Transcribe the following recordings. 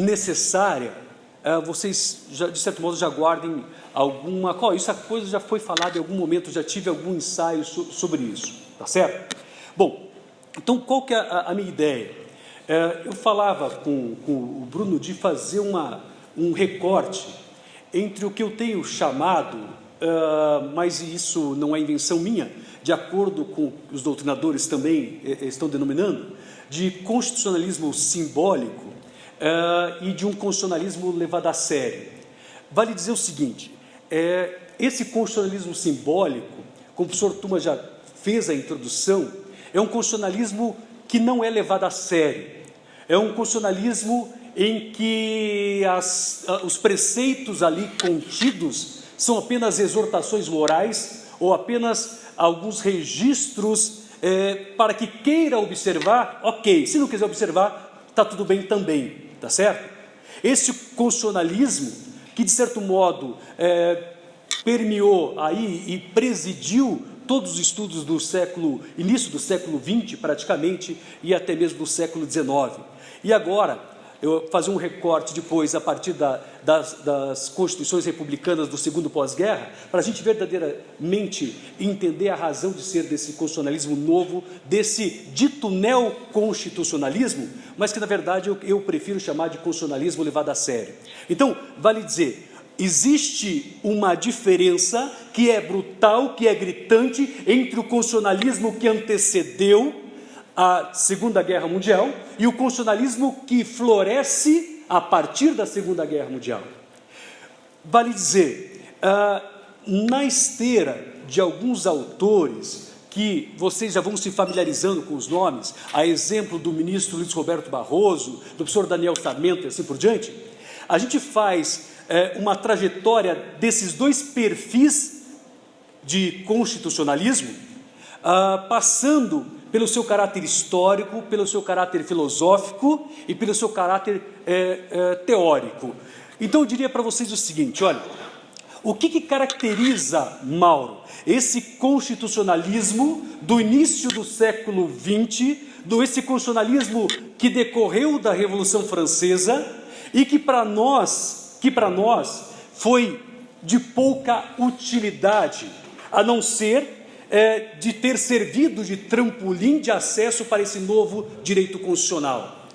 necessária, vocês, de certo modo, já guardem alguma... Essa coisa já foi falada em algum momento, já tive algum ensaio sobre isso, tá certo? Bom, então qual que é a minha ideia? Eu falava com o Bruno de fazer um recorte entre o que eu tenho chamado, mas isso não é invenção minha, de acordo com os doutrinadores também estão denominando, de constitucionalismo simbólico e de um constitucionalismo levado a sério. Vale dizer o seguinte, esse constitucionalismo simbólico, como o professor Tuma já fez a introdução, é um constitucionalismo que não é levado a sério, é um constitucionalismo em que os preceitos ali contidos são apenas exortações morais ou apenas alguns registros para que queira observar, ok, se não quiser observar, está tudo bem também, tá certo? Esse constitucionalismo que, de certo modo, permeou aí e presidiu todos os estudos do início do século XX, praticamente, e até mesmo do século XIX. E agora, eu vou fazer um recorte depois, a partir das constituições republicanas do segundo pós-guerra, para a gente verdadeiramente entender a razão de ser desse constitucionalismo novo, desse dito neoconstitucionalismo, mas que, na verdade, eu prefiro chamar de constitucionalismo levado a sério. Então, vale dizer, existe uma diferença que é brutal, que é gritante, entre o constitucionalismo que antecedeu a Segunda Guerra Mundial e o constitucionalismo que floresce a partir da Segunda Guerra Mundial. Vale dizer, na esteira de alguns autores que vocês já vão se familiarizando com os nomes, a exemplo do ministro Luiz Roberto Barroso, do professor Daniel Sarmento e assim por diante, a gente faz uma trajetória desses dois perfis de constitucionalismo, passando pelo seu caráter histórico, pelo seu caráter filosófico e pelo seu caráter teórico. Então, eu diria para vocês o seguinte, olha, o que caracteriza, Mauro, esse constitucionalismo do início do século XX, esse constitucionalismo que decorreu da Revolução Francesa e que para nós foi de pouca utilidade, a não ser de ter servido de trampolim de acesso para esse novo direito constitucional.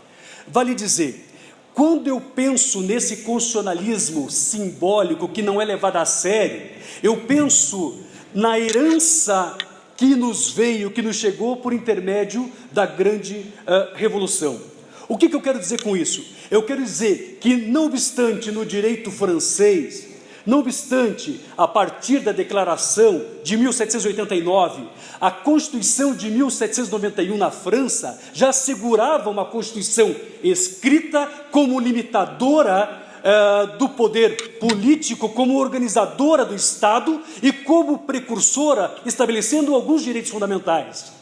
Vale dizer, quando eu penso nesse constitucionalismo simbólico que não é levado a sério, eu penso na herança que nos veio, que nos chegou por intermédio da grande Revolução. O que eu quero dizer com isso? Eu quero dizer que, não obstante no direito francês, não obstante, a partir da Declaração de 1789, a Constituição de 1791 na França já assegurava uma Constituição escrita como limitadora do poder político, como organizadora do Estado e como precursora, estabelecendo alguns direitos fundamentais.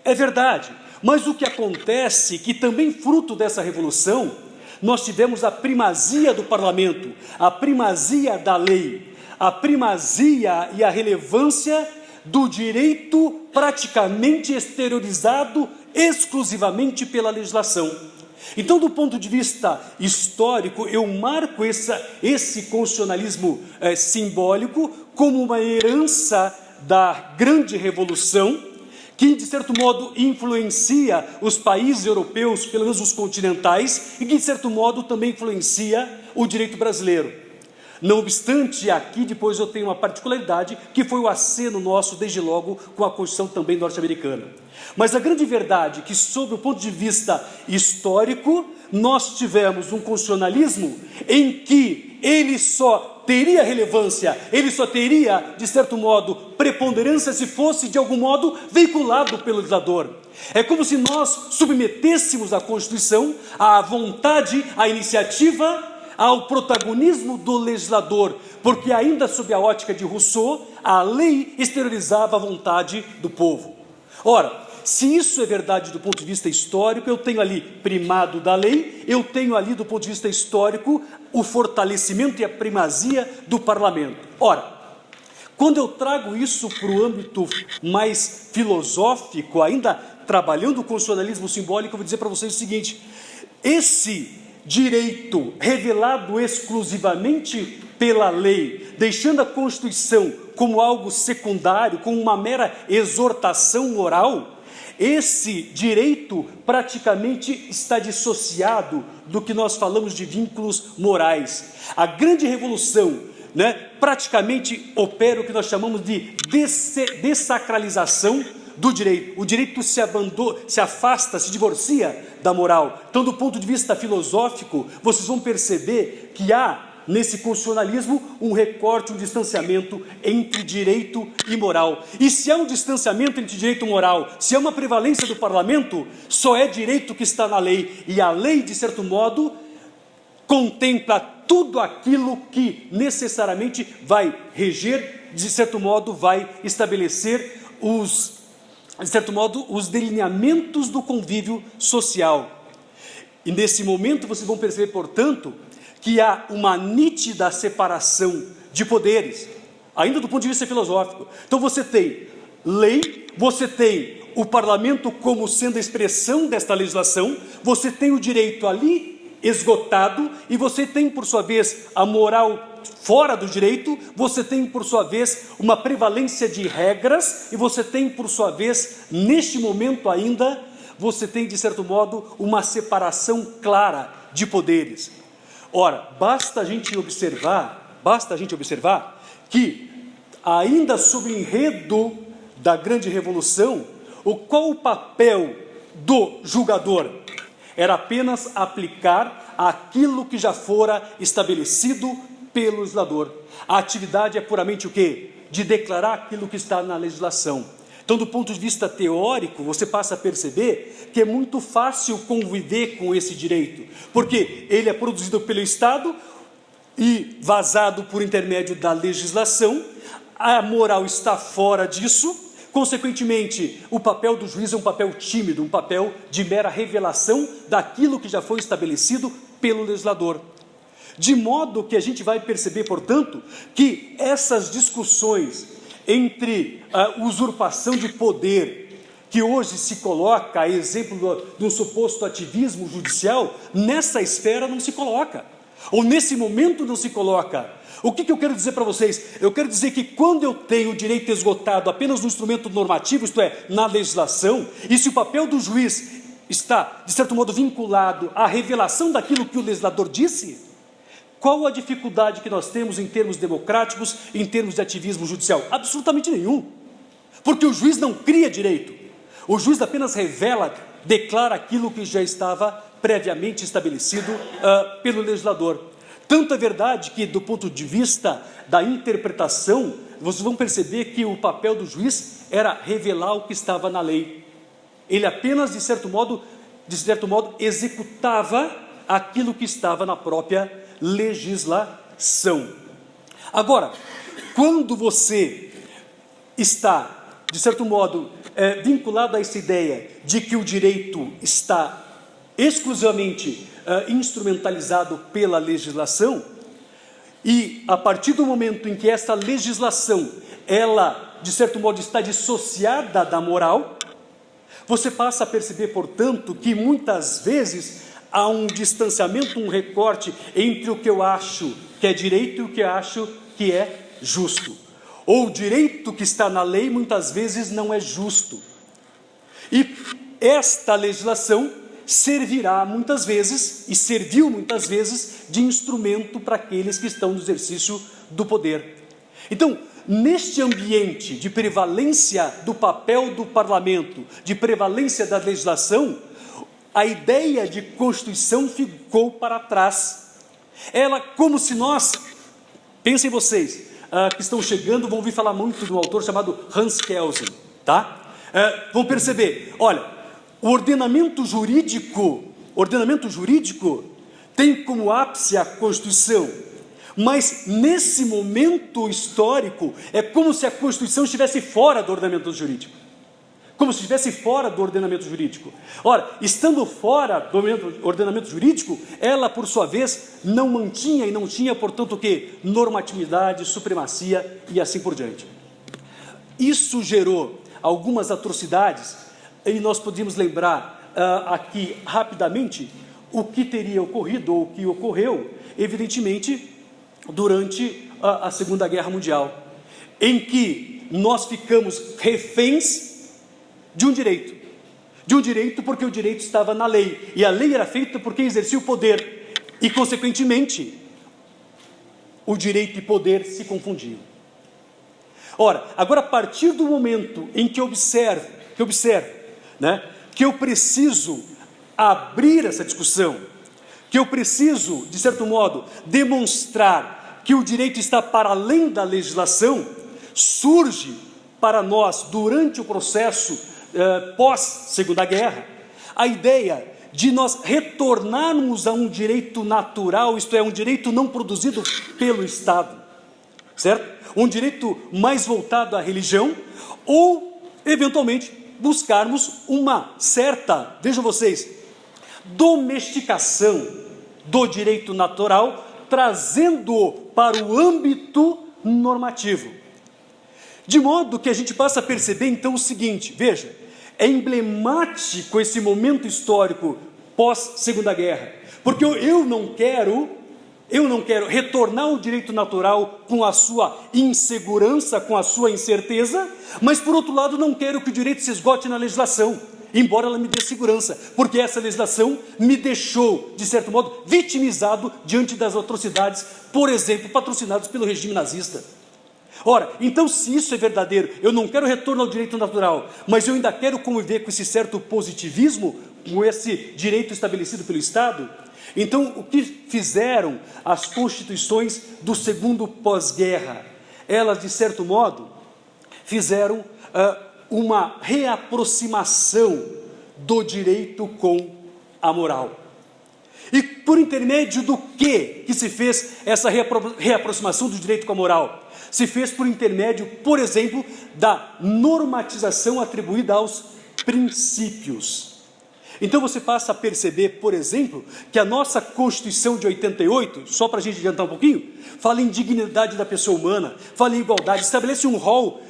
É verdade, mas o que acontece, que também fruto dessa revolução, nós tivemos a primazia do parlamento, a primazia da lei, a primazia e a relevância do direito praticamente exteriorizado exclusivamente pela legislação. Então, do ponto de vista histórico, eu marco esse constitucionalismo simbólico como uma herança da grande revolução, que, de certo modo, influencia os países europeus, pelo menos os continentais, e que, de certo modo, também influencia o direito brasileiro. Não obstante, aqui depois eu tenho uma particularidade, que foi o aceno nosso, desde logo, com a Constituição também norte-americana. Mas a grande verdade é que, sob o ponto de vista histórico, nós tivemos um constitucionalismo em que ele só teria relevância, ele só teria, de certo modo, preponderância se fosse, de algum modo, veiculado pelo legislador. É como se nós submetêssemos a Constituição à vontade, à iniciativa, ao protagonismo do legislador, porque ainda sob a ótica de Rousseau, a lei exteriorizava a vontade do povo. Ora, se isso é verdade do ponto de vista histórico, eu tenho ali primado da lei, eu tenho ali do ponto de vista histórico o fortalecimento e a primazia do parlamento. Ora, quando eu trago isso para o âmbito mais filosófico, ainda trabalhando o constitucionalismo simbólico, eu vou dizer para vocês o seguinte, esse direito revelado exclusivamente pela lei, deixando a Constituição como algo secundário, como uma mera exortação moral, esse direito praticamente está dissociado do que nós falamos de vínculos morais. A grande revolução, praticamente opera o que nós chamamos de dessacralização do direito. O direito se afasta, se divorcia da moral. Então, do ponto de vista filosófico, vocês vão perceber que há nesse constitucionalismo um recorte, um distanciamento entre direito e moral. E se há um distanciamento entre direito e moral, se há uma prevalência do parlamento, só é direito que está na lei. E a lei, de certo modo, contempla tudo aquilo que necessariamente vai reger, de certo modo, vai estabelecer os delineamentos do convívio social. E nesse momento vocês vão perceber, portanto, que há uma nítida separação de poderes, ainda do ponto de vista filosófico. Então você tem lei, você tem o parlamento como sendo a expressão desta legislação, você tem o direito ali esgotado, e você tem, por sua vez, a moral fora do direito, você tem, por sua vez, uma prevalência de regras, e você tem, por sua vez, neste momento ainda, você tem, de certo modo, uma separação clara de poderes. Ora, basta a gente observar que, ainda sob o enredo da grande revolução, qual o papel do julgador? Era apenas aplicar aquilo que já fora estabelecido pelo legislador. A atividade é puramente o quê? De declarar aquilo que está na legislação. Então, do ponto de vista teórico, você passa a perceber que é muito fácil conviver com esse direito, porque ele é produzido pelo Estado e vazado por intermédio da legislação, a moral está fora disso, consequentemente, o papel do juiz é um papel tímido, um papel de mera revelação daquilo que já foi estabelecido pelo legislador. De modo que a gente vai perceber, portanto, que essas discussões entre a usurpação de poder, que hoje se coloca a exemplo do suposto ativismo judicial, nessa esfera não se coloca, ou nesse momento não se coloca. O que eu quero dizer para vocês? Eu quero dizer que quando eu tenho o direito esgotado apenas no instrumento normativo, isto é, na legislação, e se o papel do juiz está, de certo modo, vinculado à revelação daquilo que o legislador disse, qual a dificuldade que nós temos em termos democráticos, em termos de ativismo judicial? Absolutamente nenhum. Porque o juiz não cria direito. O juiz apenas revela, declara aquilo que já estava previamente estabelecido pelo legislador. Tanto é verdade que, do ponto de vista da interpretação, vocês vão perceber que o papel do juiz era revelar o que estava na lei. Ele apenas, de certo modo, executava aquilo que estava na própria legislação. Agora, quando você está, de certo modo, vinculado a essa ideia de que o direito está exclusivamente instrumentalizado pela legislação, e a partir do momento em que essa legislação, ela, de certo modo, está dissociada da moral, você passa a perceber, portanto, que muitas vezes há um distanciamento, um recorte entre o que eu acho que é direito e o que eu acho que é justo. Ou o direito que está na lei muitas vezes não é justo. E esta legislação servirá muitas vezes, e serviu muitas vezes, de instrumento para aqueles que estão no exercício do poder. Então, neste ambiente de prevalência do papel do parlamento, de prevalência da legislação, a ideia de Constituição ficou para trás. Ela, como se nós, pensem vocês, que estão chegando, vão ouvir falar muito de um autor chamado Hans Kelsen, tá? Vão perceber, olha, o ordenamento jurídico tem como ápice a Constituição, mas nesse momento histórico, é como se a Constituição estivesse fora do ordenamento jurídico. Como se estivesse fora do ordenamento jurídico. Ora, estando fora do ordenamento jurídico, ela, por sua vez, não mantinha e não tinha, portanto, o quê? Normatividade, supremacia e assim por diante. Isso gerou algumas atrocidades, e nós podemos lembrar aqui rapidamente o que teria ocorrido, ou o que ocorreu, evidentemente, durante a Segunda Guerra Mundial, em que nós ficamos reféns de um direito porque o direito estava na lei, e a lei era feita por quem exercia o poder, e consequentemente, o direito e poder se confundiam. Ora, agora a partir do momento em que eu observo, né, que eu preciso abrir essa discussão, que eu preciso, de certo modo, demonstrar que o direito está para além da legislação, surge para nós, durante o processo pós-Segunda Guerra, a ideia de nós retornarmos a um direito natural, isto é, um direito não produzido pelo Estado, certo? Um direito mais voltado à religião, ou, eventualmente, buscarmos uma certa, vejam vocês, domesticação do direito natural, trazendo-o para o âmbito normativo. De modo que a gente passa a perceber, então, o seguinte, veja, é emblemático esse momento histórico pós-Segunda Guerra, porque eu não quero retornar ao direito natural com a sua insegurança, com a sua incerteza, mas, por outro lado, não quero que o direito se esgote na legislação, embora ela me dê segurança, porque essa legislação me deixou, de certo modo, vitimizado diante das atrocidades, por exemplo, patrocinadas pelo regime nazista. Ora, então, se isso é verdadeiro, eu não quero retorno ao direito natural, mas eu ainda quero conviver com esse certo positivismo, com esse direito estabelecido pelo Estado. Então, o que fizeram as constituições do segundo pós-guerra? Elas, de certo modo, fizeram uma reaproximação do direito com a moral. E por intermédio do que se fez essa reaproximação do direito com a moral? Se fez por intermédio, por exemplo, da normatização atribuída aos princípios. Então você passa a perceber, por exemplo, que a nossa Constituição de 88, só para a gente adiantar um pouquinho, fala em dignidade da pessoa humana, fala em igualdade, estabelece um rol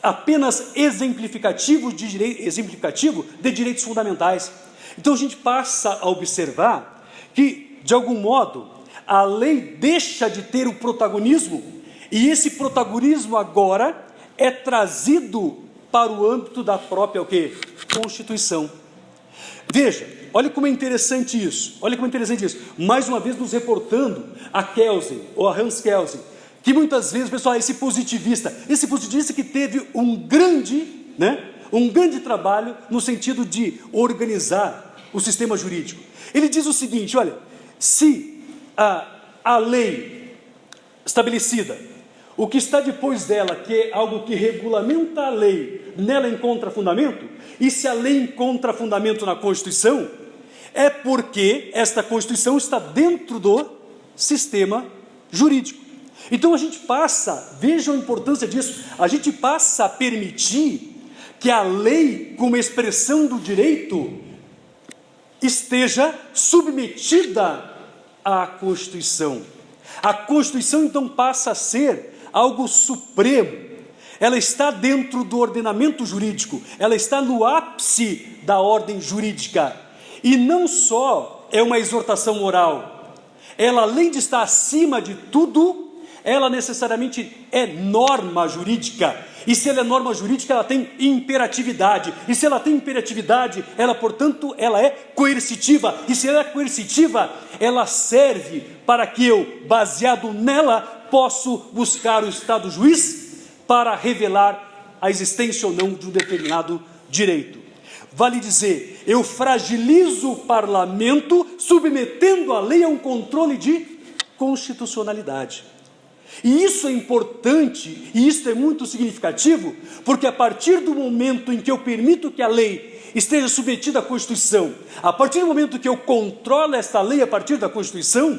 apenas exemplificativo de direitos fundamentais. Então a gente passa a observar que, de algum modo, a lei deixa de ter o protagonismo, e esse protagonismo agora é trazido para o âmbito da própria Constituição. Veja, olha como é interessante isso, mais uma vez nos reportando a Kelsen, ou a Hans Kelsen, que muitas vezes, pessoal, esse positivista que teve um grande trabalho no sentido de organizar o sistema jurídico. Ele diz o seguinte, olha, se a lei estabelecida, o que está depois dela, que é algo que regulamenta a lei, nela encontra fundamento, e se a lei encontra fundamento na Constituição, é porque esta Constituição está dentro do sistema jurídico. Então a gente passa, vejam a importância disso, a gente passa a permitir que a lei, como expressão do direito, esteja submetida à Constituição. A Constituição, então, passa a ser algo supremo. Ela está dentro do ordenamento jurídico, ela está no ápice da ordem jurídica. E não só é uma exortação moral, ela, além de estar acima de tudo, ela necessariamente é norma jurídica. E se ela é norma jurídica, ela tem imperatividade. E se ela tem imperatividade, ela, portanto, ela é coercitiva. E se ela é coercitiva, ela serve para que eu, baseado nela, possa buscar o Estado juiz para revelar a existência ou não de um determinado direito. Vale dizer, eu fragilizo o parlamento, submetendo a lei a um controle de constitucionalidade. E isso é importante, e isso é muito significativo, porque a partir do momento em que eu permito que a lei esteja submetida à Constituição, a partir do momento que eu controlo esta lei a partir da Constituição,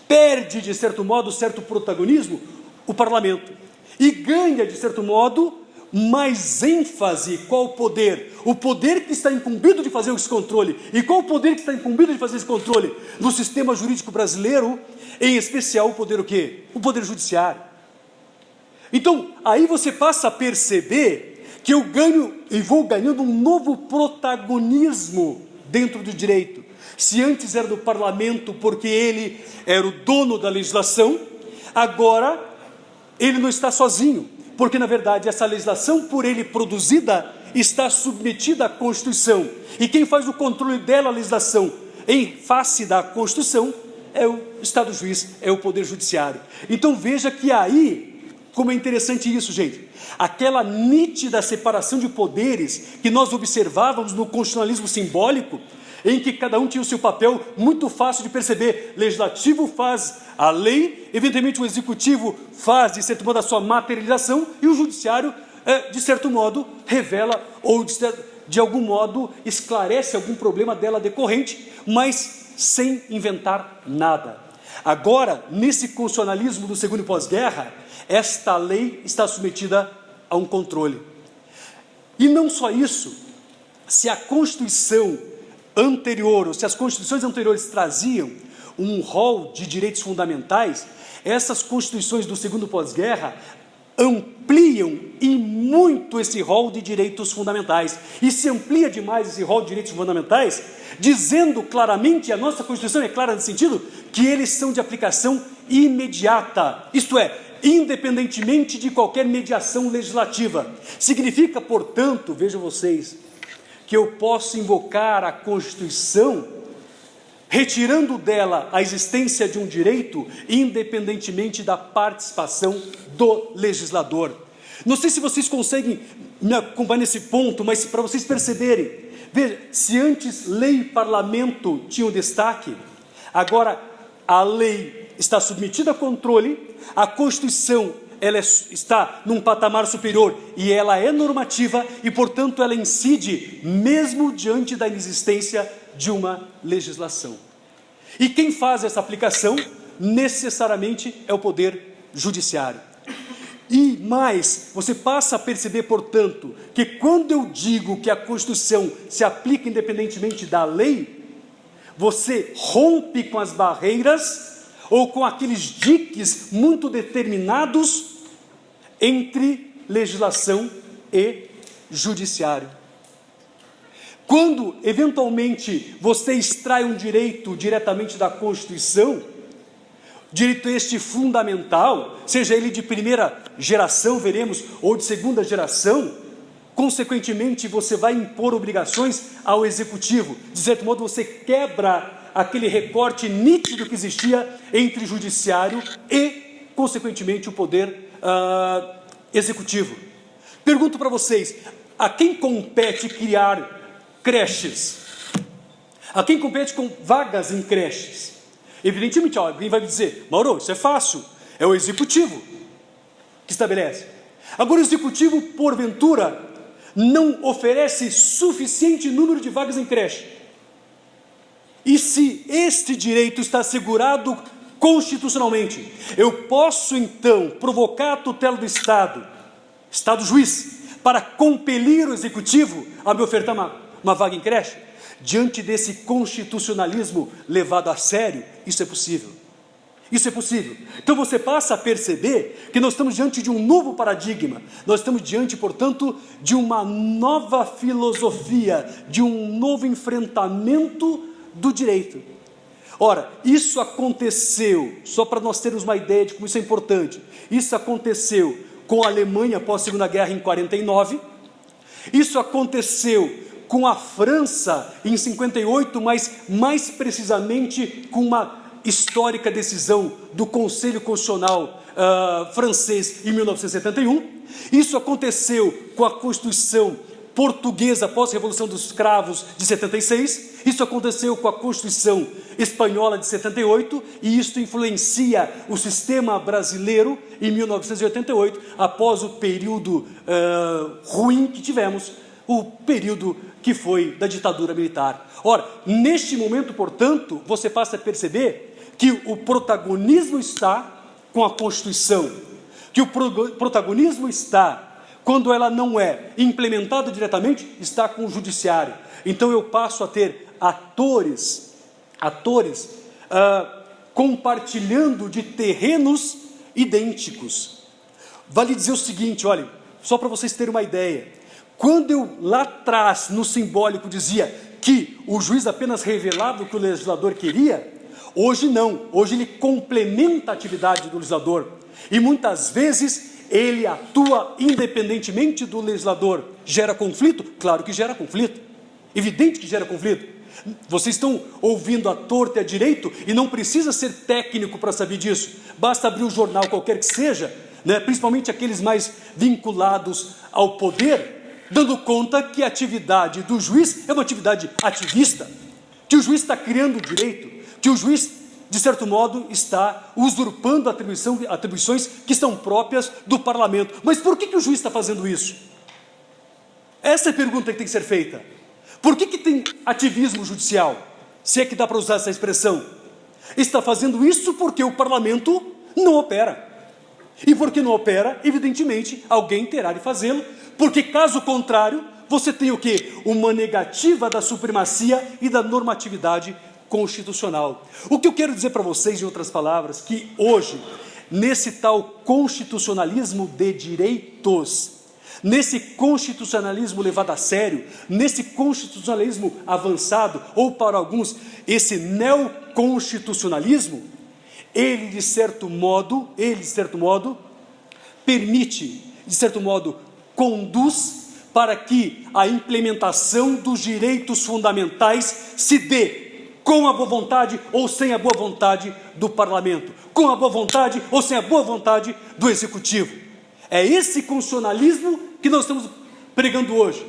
perde, de certo modo, certo protagonismo o parlamento, e ganha, de certo modo, mais ênfase. Qual o poder? O poder que está incumbido de fazer esse controle. E qual o poder que está incumbido de fazer esse controle? No sistema jurídico brasileiro, em especial o poder o quê? O poder judiciário. Então, aí você passa a perceber que eu ganho e vou ganhando um novo protagonismo dentro do direito. Se antes era do parlamento porque ele era o dono da legislação, agora ele não está sozinho, porque na verdade essa legislação por ele produzida está submetida à Constituição. E quem faz o controle dela, a legislação, em face da Constituição, é o Estado juiz, é o Poder Judiciário. Então veja que aí, como é interessante isso, gente, aquela nítida separação de poderes que nós observávamos no constitucionalismo simbólico, em que cada um tinha o seu papel, muito fácil de perceber. Legislativo faz a lei, evidentemente o executivo faz, de certo modo, a sua materialização, e o judiciário, de certo modo, revela ou de algum modo esclarece algum problema dela decorrente, mas sem inventar nada. Agora, nesse constitucionalismo do segundo pós-guerra, esta lei está submetida a um controle. E não só isso, se a Constituição anterior, ou se as Constituições anteriores traziam um rol de direitos fundamentais, essas Constituições do segundo pós-guerra ampliam e muito esse rol de direitos fundamentais. E se amplia demais esse rol de direitos fundamentais, dizendo claramente, a nossa Constituição é clara nesse sentido, que eles são de aplicação imediata, isto é, independentemente de qualquer mediação legislativa. Significa, portanto, vejam vocês, que eu posso invocar a Constituição, retirando dela a existência de um direito, independentemente da participação do legislador. Não sei se vocês conseguem me acompanhar nesse ponto, mas para vocês perceberem, veja, se antes lei e parlamento tinham destaque, agora a lei está submetida a controle, a Constituição ela está num patamar superior e ela é normativa e, portanto, ela incide mesmo diante da inexistência de uma legislação. E quem faz essa aplicação, necessariamente, é o Poder Judiciário. E mais, você passa a perceber, portanto, que quando eu digo que a Constituição se aplica independentemente da lei, você rompe com as barreiras ou com aqueles diques muito determinados entre legislação e judiciário. Quando, eventualmente, você extrai um direito diretamente da Constituição, direito este fundamental, seja ele de primeira geração, veremos, ou de segunda geração, consequentemente, você vai impor obrigações ao Executivo. De certo modo, você quebra aquele recorte nítido que existia entre judiciário e, consequentemente, o poder executivo. Pergunto para vocês, a quem compete criar creches? A quem compete com vagas em creches? Evidentemente, alguém vai me dizer, Mauro, isso é fácil, é o Executivo que estabelece. Agora, o Executivo, porventura, não oferece suficiente número de vagas em creche. E se este direito está assegurado constitucionalmente, eu posso então provocar a tutela do Estado juiz, para compelir o Executivo a me ofertar uma vaga em creche? Diante desse constitucionalismo levado a sério, isso é possível. Isso é possível. Então você passa a perceber que nós estamos diante de um novo paradigma, nós estamos diante, portanto, de uma nova filosofia, de um novo enfrentamento do direito. Ora, isso aconteceu, só para nós termos uma ideia de como isso é importante, isso aconteceu com a Alemanha após a Segunda Guerra em 49, isso aconteceu com a França em 58, mas mais precisamente com uma histórica decisão do Conselho Constitucional francês em 1971, isso aconteceu com a Constituição portuguesa após a Revolução dos Escravos de 76, isso aconteceu com a Constituição espanhola de 78, e isso influencia o sistema brasileiro em 1988, após o período ruim que tivemos, o período que foi da ditadura militar. Ora, neste momento, portanto, você passa a perceber que o protagonismo está com a Constituição, que o protagonismo está, quando ela não é implementada diretamente, está com o judiciário. Então eu passo a ter atores compartilhando de terrenos idênticos. Vale dizer o seguinte, olha, só para vocês terem uma ideia, quando eu lá atrás, no simbólico, dizia que o juiz apenas revelava o que o legislador queria, hoje não, hoje ele complementa a atividade do legislador, e muitas vezes ele atua independentemente do legislador. Gera conflito? Claro que gera conflito, evidente que gera conflito. Vocês estão ouvindo à torta e à direito, e não precisa ser técnico para saber disso, basta abrir um jornal qualquer que seja, né, principalmente aqueles mais vinculados ao poder, dando conta que a atividade do juiz é uma atividade ativista, que o juiz está criando direito, que o juiz, de certo modo, está usurpando atribuições que são próprias do parlamento. Mas por que o juiz está fazendo isso? Essa é a pergunta que tem que ser feita. Por que tem ativismo judicial? Se é que dá para usar essa expressão. Está fazendo isso porque o parlamento não opera. E porque não opera, evidentemente, alguém terá de fazê-lo, porque caso contrário, você tem o quê? Uma negativa da supremacia e da normatividade constitucional. O que eu quero dizer para vocês, em outras palavras, que hoje, nesse tal constitucionalismo de direitos, nesse constitucionalismo levado a sério, nesse constitucionalismo avançado, ou para alguns, esse neoconstitucionalismo, ele de certo modo, permite, de certo modo, conduz para que a implementação dos direitos fundamentais se dê com a boa vontade ou sem a boa vontade do parlamento, com a boa vontade ou sem a boa vontade do executivo. É esse constitucionalismo que nós estamos pregando hoje.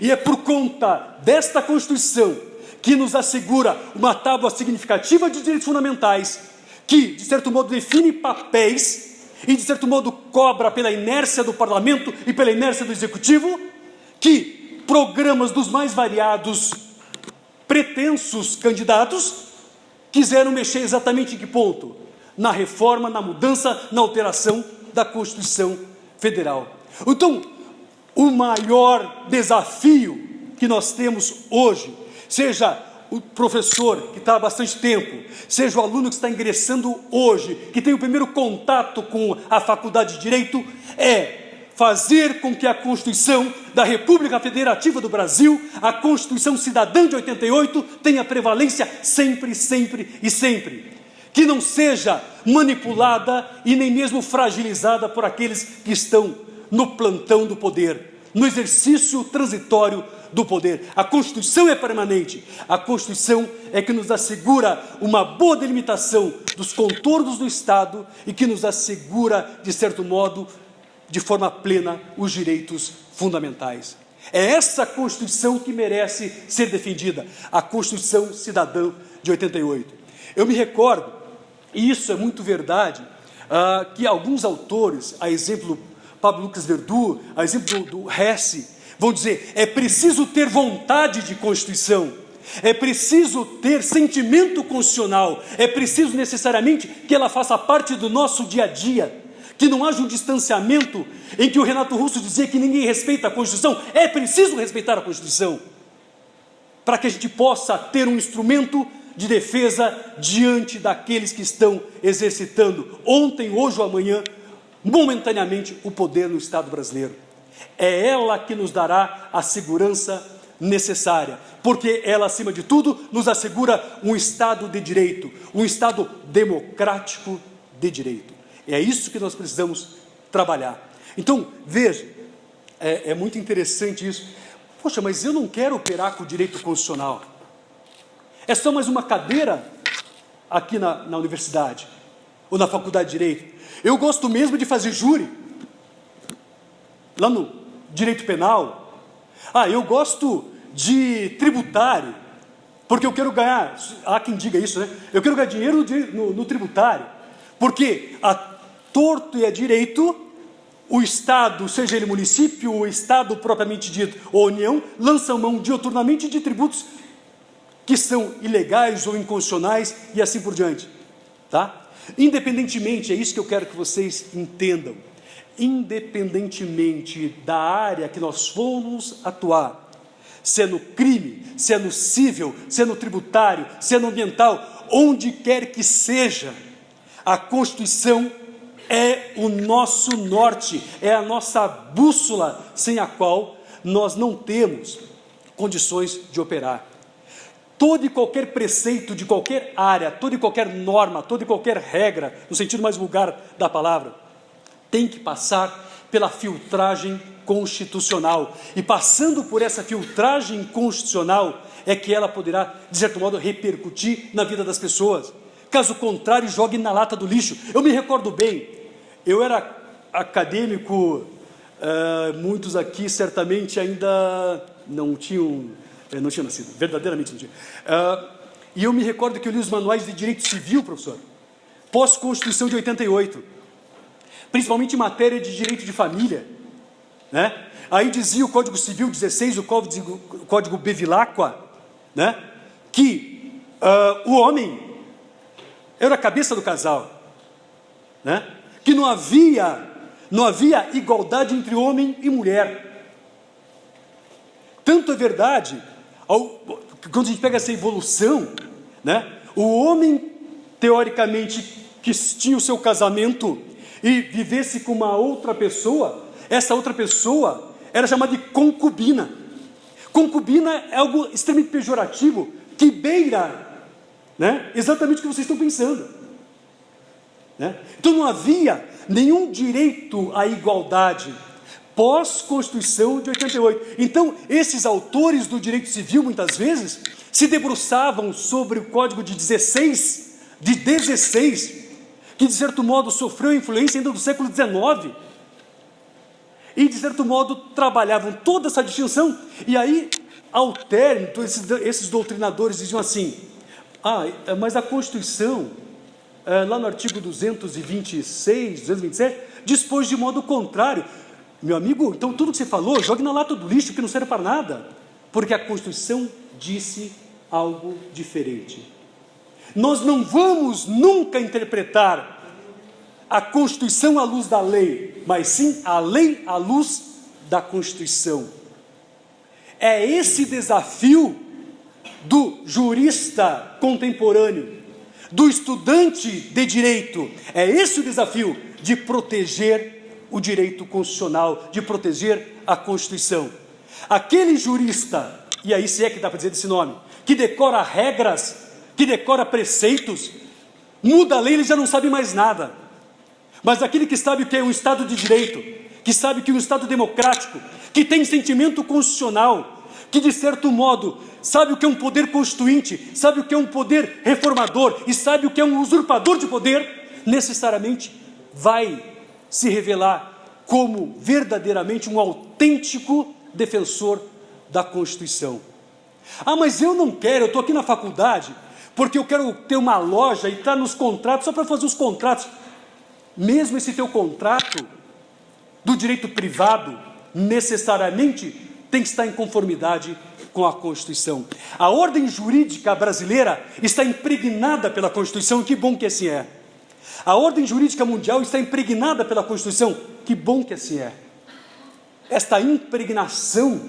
E é por conta desta Constituição, que nos assegura uma tábua significativa de direitos fundamentais, que, de certo modo, define papéis e, de certo modo, cobra pela inércia do parlamento e pela inércia do executivo, que programas dos mais variados pretensos candidatos quiseram mexer exatamente em que ponto? Na reforma, na mudança, na alteração da Constituição Federal. Então, o maior desafio que nós temos hoje, seja o professor que está há bastante tempo, seja o aluno que está ingressando hoje, que tem o primeiro contato com a faculdade de Direito, é fazer com que a Constituição da República Federativa do Brasil, a Constituição Cidadã de 88, tenha prevalência sempre, sempre e sempre. Que não seja manipulada e nem mesmo fragilizada por aqueles que estão no plantão do poder, no exercício transitório do poder. A Constituição é permanente, a Constituição é que nos assegura uma boa delimitação dos contornos do Estado e que nos assegura, de certo modo, de forma plena, os direitos fundamentais. É essa Constituição que merece ser defendida, a Constituição Cidadã de 88. Eu me recordo, e isso é muito verdade, que alguns autores, a exemplo do Pablo Lucas Verdu, a exemplo do Hesse, vão dizer, é preciso ter vontade de Constituição, é preciso ter sentimento constitucional, é preciso necessariamente que ela faça parte do nosso dia a dia, que não haja um distanciamento em que o Renato Russo dizia que ninguém respeita a Constituição. É preciso respeitar a Constituição, para que a gente possa ter um instrumento de defesa diante daqueles que estão exercitando, ontem, hoje ou amanhã, momentaneamente, o poder no Estado brasileiro. É ela que nos dará a segurança necessária, porque ela, acima de tudo, nos assegura um Estado de direito, um Estado democrático de direito. É isso que nós precisamos trabalhar. Então, veja, é muito interessante isso. Poxa, mas eu não quero operar com o direito constitucional. É só mais uma cadeira aqui na universidade, ou na faculdade de Direito. Eu gosto mesmo de fazer júri, lá no direito penal. Eu gosto de tributário, porque eu quero ganhar, há quem diga isso, né? Eu quero ganhar dinheiro no tributário, porque a torto e a direito, o Estado, seja ele município, o Estado propriamente dito, ou União, lançam mão diuturnamente de tributos que são ilegais ou inconstitucionais e assim por diante, tá? Independentemente, é isso que eu quero que vocês entendam, independentemente da área que nós formos atuar, se é no crime, se é no civil, se é no tributário, se é no ambiental, onde quer que seja, a Constituição é o nosso norte, é a nossa bússola, sem a qual nós não temos condições de operar. todo e qualquer preceito de qualquer área, toda e qualquer norma, toda e qualquer regra, no sentido mais vulgar da palavra, tem que passar pela filtragem constitucional. E passando por essa filtragem constitucional, é que ela poderá, de certo modo, repercutir na vida das pessoas. Caso contrário, jogue na lata do lixo. Eu me recordo bem, eu era acadêmico, muitos aqui certamente ainda não tinham nascido, verdadeiramente não tinham. E eu me recordo que eu li os manuais de direito civil, professor, pós-Constituição de 88, principalmente em matéria de direito de família, né? Aí dizia o Código Civil 16, o Código Bevilacqua, né? Que o homem era a cabeça do casal, né? Que não havia igualdade entre homem e mulher. Tanto é verdade, quando a gente pega essa evolução, né? O homem, teoricamente, que tinha o seu casamento e vivesse com uma outra pessoa, essa outra pessoa era chamada de concubina. Concubina é algo extremamente pejorativo, que beira, né, exatamente o que vocês estão pensando, né? Então não havia nenhum direito à igualdade pós-Constituição de 88. Então esses autores do direito civil, muitas vezes, se debruçavam sobre o Código de 16, que de certo modo sofreu influência ainda do século XIX, e de certo modo trabalhavam toda essa distinção. E aí, ao término, esses doutrinadores diziam assim: mas a Constituição, lá no artigo 226, 227, dispôs de modo contrário. Meu amigo, então tudo que você falou, jogue na lata do lixo, que não serve para nada, porque a Constituição disse algo diferente. Nós não vamos nunca interpretar a Constituição à luz da lei, mas sim a lei à luz da Constituição. É esse desafio do jurista contemporâneo, do estudante de direito, é esse o desafio de proteger o direito constitucional, de proteger a Constituição. Aquele jurista, e aí se é que dá para dizer desse nome, que decora regras, que decora preceitos, muda a lei, ele já não sabe mais nada. Mas aquele que sabe o que é um Estado de Direito, que sabe que é um Estado democrático, que tem sentimento constitucional, que de certo modo sabe o que é um poder constituinte, sabe o que é um poder reformador e sabe o que é um usurpador de poder, necessariamente vai se revelar como verdadeiramente um autêntico defensor da Constituição. Mas eu não quero, eu estou aqui na faculdade porque eu quero ter uma loja e estar nos contratos só para fazer os contratos. Mesmo esse teu contrato do direito privado, necessariamente tem que estar em conformidade com a Constituição. A ordem jurídica brasileira está impregnada pela Constituição, que bom que assim é. A ordem jurídica mundial está impregnada pela Constituição, que bom que assim é. Esta impregnação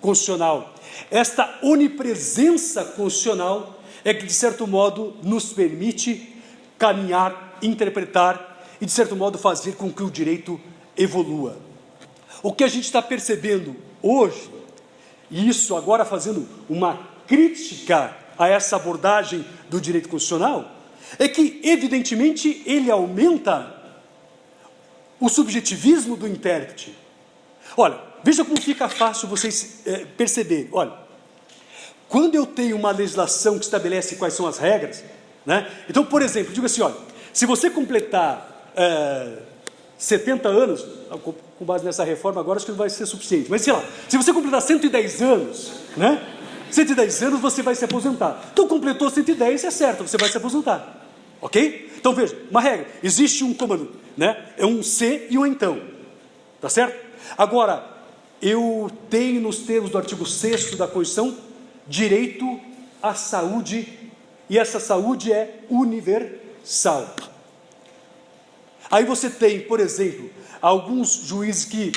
constitucional, esta onipresença constitucional é que, de certo modo, nos permite caminhar, interpretar e, de certo modo, fazer com que o direito evolua. O que a gente está percebendo hoje, e isso agora fazendo uma crítica a essa abordagem do direito constitucional, é que, evidentemente, ele aumenta o subjetivismo do intérprete. Olha, veja como fica fácil vocês perceberem. Olha, quando eu tenho uma legislação que estabelece quais são as regras, né? Então, por exemplo, digo assim, olha, se você completar 70 anos, com base nessa reforma agora acho que não vai ser suficiente, mas sei lá, se você completar 110 anos, né? 110 anos você vai se aposentar. Então completou 110, é certo, você vai se aposentar, ok? Então veja, uma regra, existe um comando, né? É um se e um então, tá certo? Agora, eu tenho nos termos do artigo 6º da Constituição, direito à saúde, e essa saúde é universal. Aí você tem, por exemplo, alguns juízes que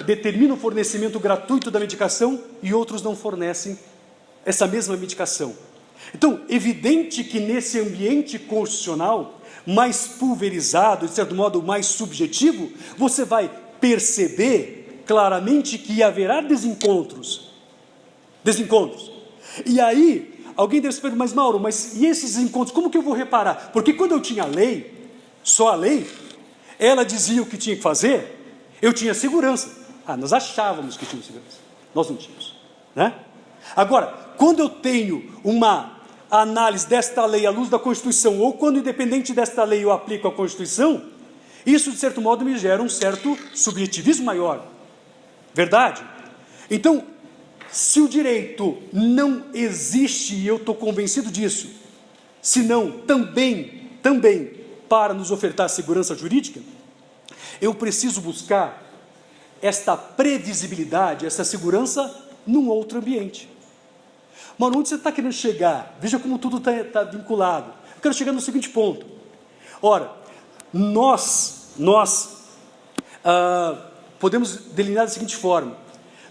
determinam o fornecimento gratuito da medicação e outros não fornecem essa mesma medicação. Então, evidente que nesse ambiente constitucional, mais pulverizado, de certo modo mais subjetivo, você vai perceber claramente que haverá desencontros. E aí, alguém deve se perguntar, mas Mauro, mas e esses encontros, como que eu vou reparar? Porque quando eu tinha a lei, só a lei, ela dizia o que tinha que fazer, eu tinha segurança. Nós achávamos que tínhamos segurança, nós não tínhamos, né? Agora, quando eu tenho uma análise desta lei à luz da Constituição, ou quando, independente desta lei, eu aplico a Constituição, isso, de certo modo, me gera um certo subjetivismo maior. Verdade? Então, se o direito não existe, e eu estou convencido disso, senão também para nos ofertar segurança jurídica, eu preciso buscar esta previsibilidade, essa segurança num outro ambiente. Mas onde você está querendo chegar? Veja como tudo está vinculado. Eu quero chegar no seguinte ponto. Ora, nós podemos delinear da seguinte forma: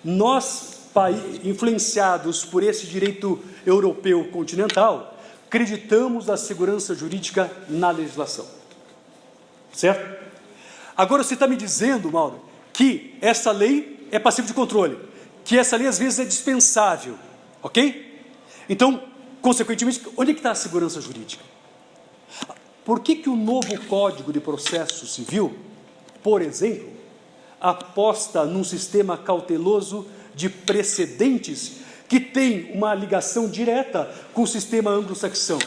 nós, influenciados por esse direito europeu continental, acreditamos na segurança jurídica na legislação. Certo? Agora você está me dizendo, Mauro, que essa lei é passiva de controle, que essa lei às vezes é dispensável, ok? Então, consequentemente, onde é que está a segurança jurídica? Por que o novo Código de Processo Civil, por exemplo, aposta num sistema cauteloso de precedentes que tem uma ligação direta com o sistema anglo-saxão?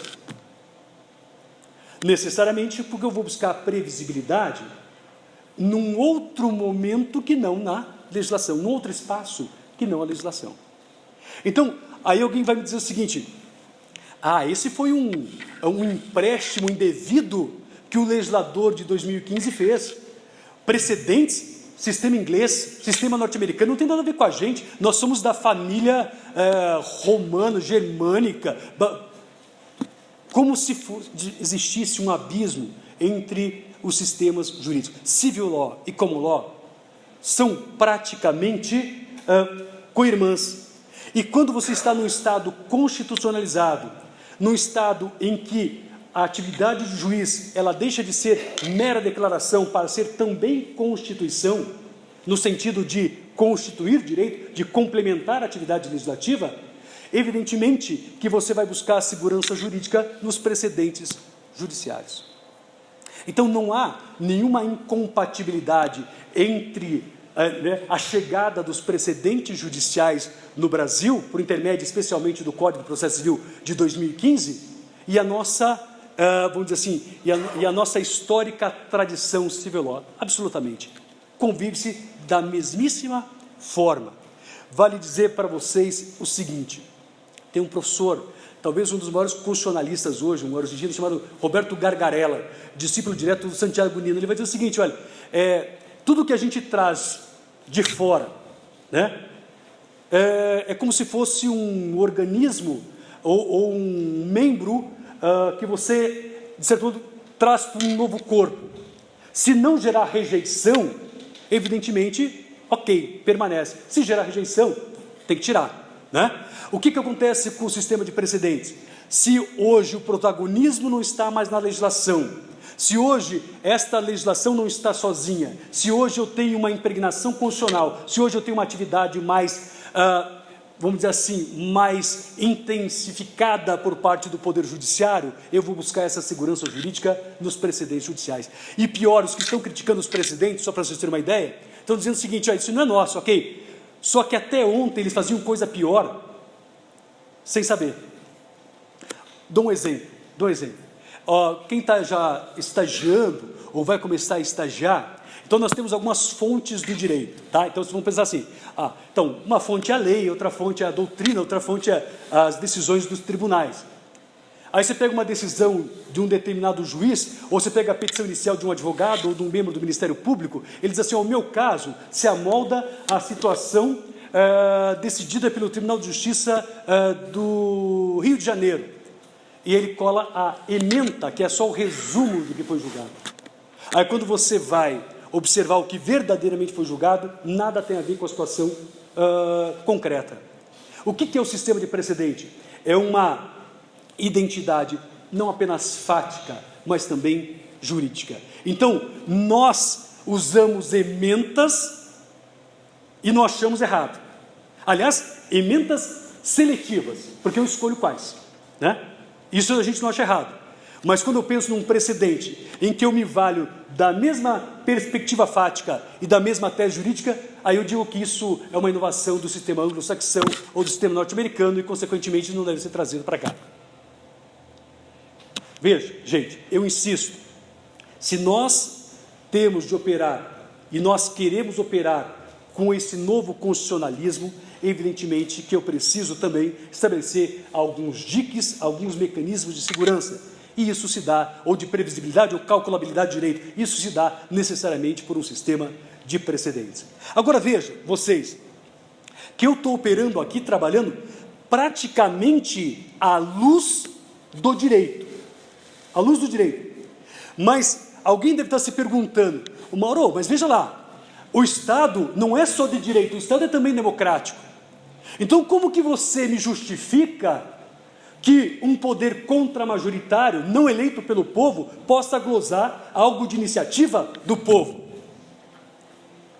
Necessariamente porque eu vou buscar a previsibilidade num outro momento que não na legislação, num outro espaço que não a legislação. Então, aí alguém vai me dizer o seguinte: esse foi um empréstimo indevido que o legislador de 2015 fez. Precedentes, sistema inglês, sistema norte-americano, não tem nada a ver com a gente. Nós somos da família romano-germânica. Como se existisse um abismo entre os sistemas jurídicos. Civil law e common law são praticamente co-irmãs. E quando você está num Estado constitucionalizado, num Estado em que a atividade do juiz, ela deixa de ser mera declaração para ser também Constituição, no sentido de constituir direito, de complementar a atividade legislativa, evidentemente que você vai buscar a segurança jurídica nos precedentes judiciários. Então não há nenhuma incompatibilidade entre a chegada dos precedentes judiciais no Brasil, por intermédio especialmente do Código de Processo Civil de 2015, e a nossa, vamos dizer assim, e a nossa histórica tradição civil law. Absolutamente. Convive-se da mesmíssima forma. Vale dizer para vocês o seguinte: tem um professor, talvez um dos maiores constitucionalistas hoje, um argentino chamado Roberto Gargarella, discípulo direto do Santiago Nino. Ele vai dizer o seguinte: olha, tudo que a gente traz de fora, né, é como se fosse um organismo ou um membro que você, de certo modo, traz para um novo corpo. Se não gerar rejeição, evidentemente, ok, permanece. Se gerar rejeição, tem que tirar, né? O que acontece com o sistema de precedentes? Se hoje o protagonismo não está mais na legislação, se hoje esta legislação não está sozinha, se hoje eu tenho uma impregnação constitucional, se hoje eu tenho uma atividade mais, vamos dizer assim, mais intensificada por parte do Poder Judiciário, eu vou buscar essa segurança jurídica nos precedentes judiciais. E pior, os que estão criticando os precedentes, só para vocês terem uma ideia, estão dizendo o seguinte: isso não é nosso, ok? Só que até ontem eles faziam coisa pior, sem saber. Dou um exemplo. Quem está já estagiando ou vai começar a estagiar, então nós temos algumas fontes do direito, tá? Então vocês vão pensar assim: então uma fonte é a lei, outra fonte é a doutrina, outra fonte é as decisões dos tribunais. Aí você pega uma decisão de um determinado juiz, ou você pega a petição inicial de um advogado ou de um membro do Ministério Público, ele diz assim: o meu caso se amolda à situação decidida pelo Tribunal de Justiça do Rio de Janeiro. E ele cola a ementa, que é só o resumo do que foi julgado. Aí quando você vai observar o que verdadeiramente foi julgado, nada tem a ver com a situação concreta. O que é o sistema de precedente? É uma identidade não apenas fática, mas também jurídica. Então, nós usamos ementas e nós achamos errado. Aliás, ementas seletivas, porque eu escolho quais. né? Isso a gente não acha errado. Mas quando eu penso num precedente em que eu me valho da mesma perspectiva fática e da mesma tese jurídica, aí eu digo que isso é uma inovação do sistema anglo-saxão ou do sistema norte-americano e, consequentemente, não deve ser trazido para cá. Veja, gente, eu insisto, se nós temos de operar e nós queremos operar com esse novo constitucionalismo, evidentemente que eu preciso também estabelecer alguns diques, alguns mecanismos de segurança. E isso se dá, ou de previsibilidade, ou calculabilidade de direito, isso se dá necessariamente por um sistema de precedentes. Agora vejam, vocês, que eu estou operando aqui, trabalhando praticamente à luz do direito. À luz do direito. Mas alguém deve estar se perguntando, Mauro, mas veja lá, o Estado não é só de direito, o Estado é também democrático. Então como que você me justifica que um poder contramajoritário, não eleito pelo povo, possa glosar algo de iniciativa do povo,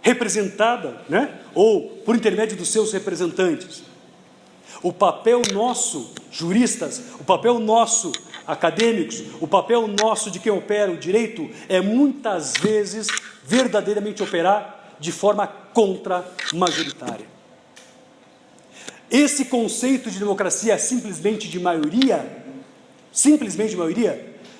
representada, né? Ou por intermédio dos seus representantes? O papel nosso, juristas, o papel nosso, acadêmicos, o papel nosso de quem opera o direito, é muitas vezes verdadeiramente operar de forma contramajoritária. Esse conceito de democracia simplesmente de maioria,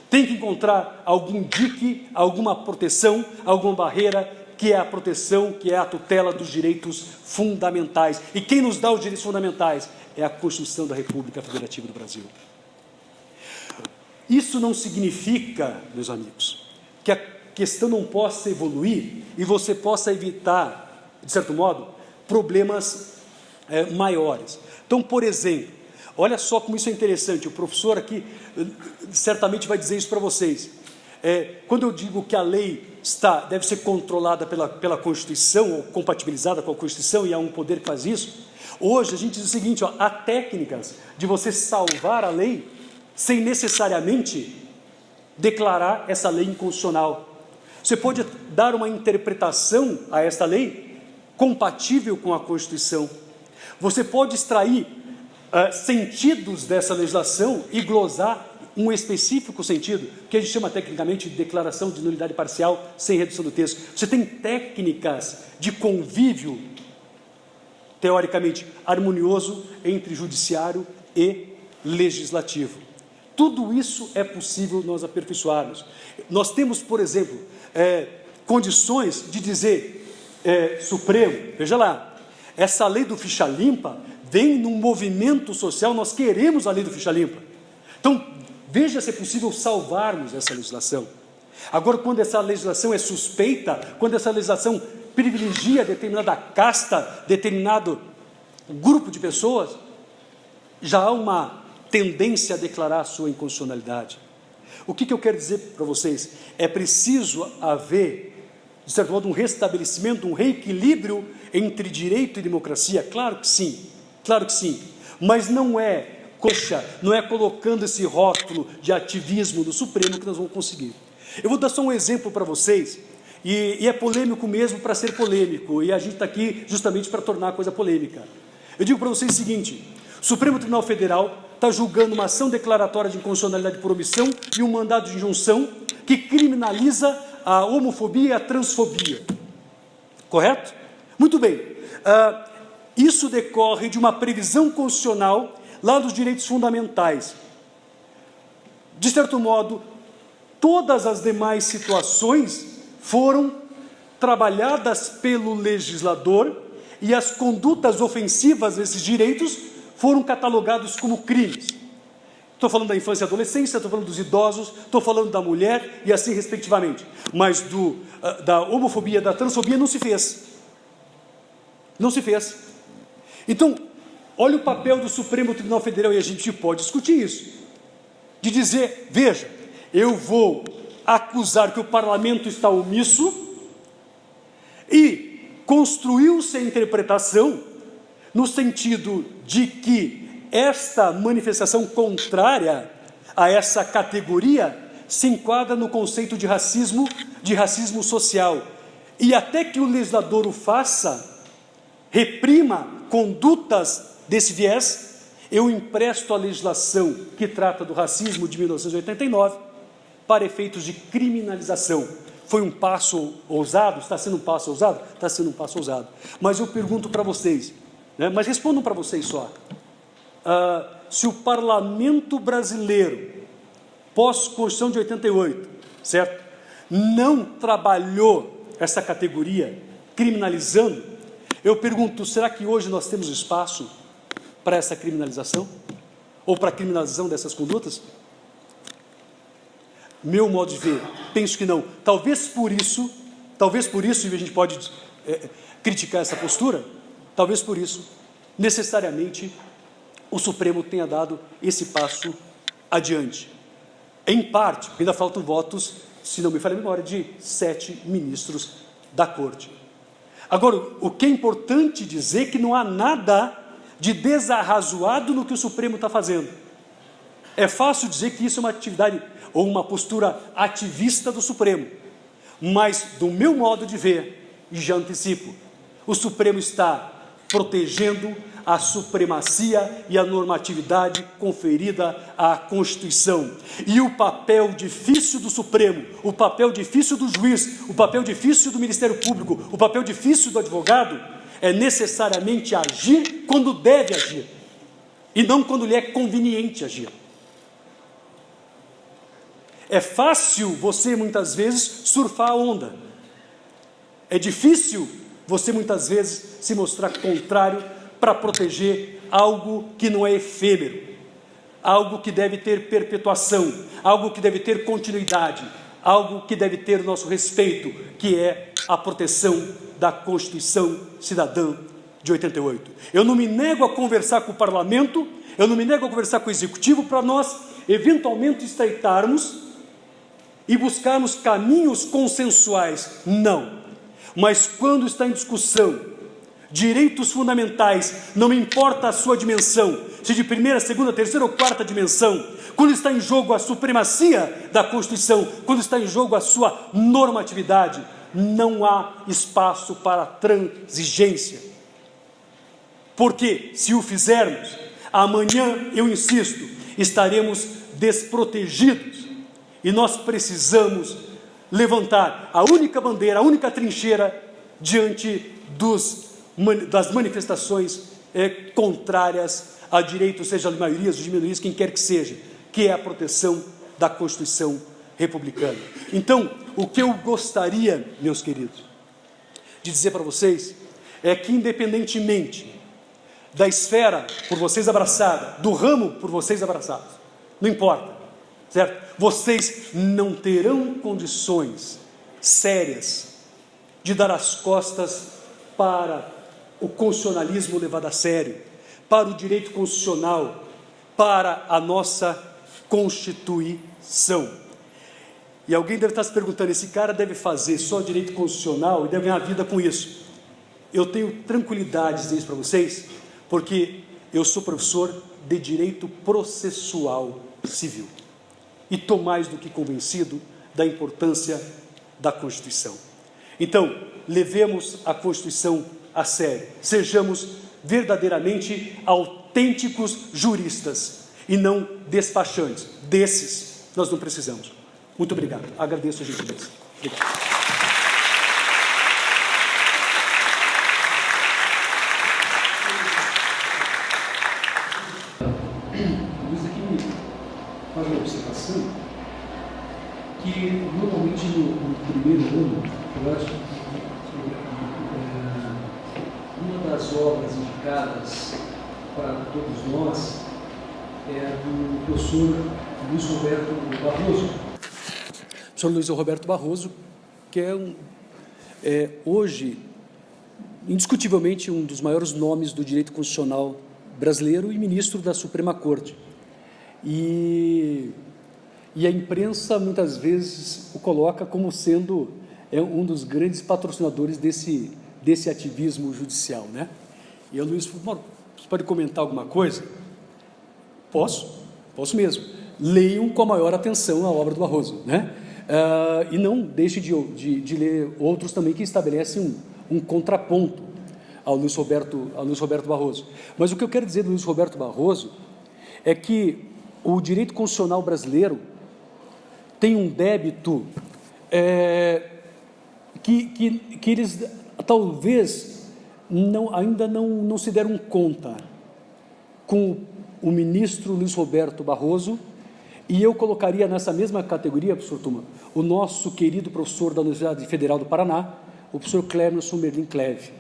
tem que encontrar algum dique, alguma proteção, alguma barreira, que é a proteção, que é a tutela dos direitos fundamentais. E quem nos dá os direitos fundamentais? É a Constituição da República Federativa do Brasil. Isso não significa, meus amigos, que a questão não possa evoluir e você possa evitar, de certo modo, problemas maiores. Então, por exemplo, olha só como isso é interessante, o professor aqui certamente vai dizer isso para vocês. Quando eu digo que a lei deve ser controlada pela Constituição, ou compatibilizada com a Constituição, e há um poder que faz isso, hoje a gente diz o seguinte, ó, há técnicas de você salvar a lei sem necessariamente declarar essa lei inconstitucional. Você pode dar uma interpretação a essa lei compatível com a Constituição. Você pode extrair sentidos dessa legislação e glosar um específico sentido, que a gente chama tecnicamente de declaração de nulidade parcial sem redução do texto. Você tem técnicas de convívio, teoricamente, harmonioso entre judiciário e legislativo. Tudo isso é possível nós aperfeiçoarmos. Nós temos, por exemplo, condições de dizer, Supremo, veja lá, essa lei do ficha limpa vem num movimento social, nós queremos a lei do ficha limpa. Então, veja se é possível salvarmos essa legislação. Agora, quando essa legislação é suspeita, quando essa legislação privilegia determinada casta, determinado grupo de pessoas, já há uma tendência a declarar a sua inconstitucionalidade. O que eu quero dizer para vocês? É preciso haver, de certo modo, um restabelecimento, um reequilíbrio entre direito e democracia? Claro que sim, mas não é colocando esse rótulo de ativismo do Supremo que nós vamos conseguir. Eu vou dar só um exemplo para vocês, e é polêmico mesmo para ser polêmico, e a gente está aqui justamente para tornar a coisa polêmica. Eu digo para vocês o seguinte, o Supremo Tribunal Federal está julgando uma ação declaratória de inconstitucionalidade por omissão e um mandado de injunção que criminaliza a homofobia e a transfobia. Correto? Muito bem. Isso decorre de uma previsão constitucional lá dos direitos fundamentais. De certo modo, todas as demais situações foram trabalhadas pelo legislador e as condutas ofensivas desses direitos foram catalogados como crimes. Estou falando da infância e adolescência, estou falando dos idosos, estou falando da mulher e assim respectivamente. Mas da homofobia, da transfobia não se fez. Não se fez. Então, olha o papel do Supremo Tribunal Federal, e a gente pode discutir isso. De dizer, veja, eu vou acusar que o parlamento está omisso e construiu-se a interpretação no sentido de que esta manifestação contrária a essa categoria se enquadra no conceito de racismo social. E até que o legislador o faça, reprima condutas desse viés, eu empresto a legislação que trata do racismo de 1989 para efeitos de criminalização. Foi um passo ousado? Está sendo um passo ousado? Está sendo um passo ousado. Mas eu pergunto para vocês, né, mas respondam para vocês só. Se o parlamento brasileiro, pós-Constituição de 88, certo, não trabalhou essa categoria criminalizando, eu pergunto, será que hoje nós temos espaço para essa criminalização? Ou para a criminalização dessas condutas? Meu modo de ver, penso que não. Talvez por isso, e a gente pode criticar essa postura, talvez por isso, necessariamente, o Supremo tenha dado esse passo adiante. Em parte, ainda faltam votos, se não me falha a memória, de 7 ministros da Corte. Agora, o que é importante dizer é que não há nada de desarrazoado no que o Supremo está fazendo. É fácil dizer que isso é uma atividade ou uma postura ativista do Supremo, mas, do meu modo de ver, e já antecipo, o Supremo está protegendo a supremacia e a normatividade conferida à Constituição. E o papel difícil do Supremo, o papel difícil do juiz, o papel difícil do Ministério Público, o papel difícil do advogado é necessariamente agir quando deve agir, e não quando lhe é conveniente agir. É fácil você, muitas vezes, surfar a onda. É difícil você, muitas vezes, se mostrar contrário para proteger algo que não é efêmero, algo que deve ter perpetuação, algo que deve ter continuidade, algo que deve ter nosso respeito, que é a proteção da Constituição Cidadã de 88. Eu não me nego a conversar com o Parlamento, eu não me nego a conversar com o Executivo para nós, eventualmente, estreitarmos e buscarmos caminhos consensuais. Não. Mas quando está em discussão direitos fundamentais, não importa a sua dimensão, se de primeira, segunda, terceira ou quarta dimensão, quando está em jogo a supremacia da Constituição, quando está em jogo a sua normatividade, não há espaço para transigência. Porque, se o fizermos, amanhã, eu insisto, estaremos desprotegidos. E nós precisamos levantar a única bandeira, a única trincheira diante das manifestações contrárias a direitos, seja de maiorias ou de minorias, quem quer que seja, que é a proteção da Constituição republicana. Então, o que eu gostaria, meus queridos, de dizer para vocês, é que independentemente da esfera por vocês abraçada, do ramo por vocês abraçados, não importa, certo? Vocês não terão condições sérias de dar as costas para o constitucionalismo levado a sério, para o direito constitucional, para a nossa Constituição. E alguém deve estar se perguntando, esse cara deve fazer só direito constitucional e deve ganhar vida com isso. Eu tenho tranquilidade de dizer isso para vocês, porque eu sou professor de direito processual civil. E estou mais do que convencido da importância da Constituição. Então, levemos a Constituição a sério. Sejamos verdadeiramente autênticos juristas e não despachantes. Desses, nós não precisamos. Muito obrigado. Agradeço a gentileza. Obrigado. Faz uma observação que normalmente no primeiro ano, eu acho que uma das obras indicadas para todos nós é do professor Luiz Roberto Barroso. Professor Luiz Roberto Barroso, que é hoje, indiscutivelmente, um dos maiores nomes do direito constitucional brasileiro e ministro da Suprema Corte. E a imprensa, muitas vezes, o coloca como sendo um dos grandes patrocinadores desse ativismo judicial, né? E o Luiz falou, você pode comentar alguma coisa? Posso mesmo. Leiam com a maior atenção a obra do Barroso, né? E não deixe de ler outros também que estabelecem um contraponto. ao Luiz Roberto Barroso. Mas o que eu quero dizer do Luiz Roberto Barroso é que o direito constitucional brasileiro tem um débito que eles talvez ainda não se deram conta com o ministro Luiz Roberto Barroso, e eu colocaria nessa mesma categoria, professor Tuma, o nosso querido professor da Universidade Federal do Paraná, o professor Clemerson Merlin Cleve.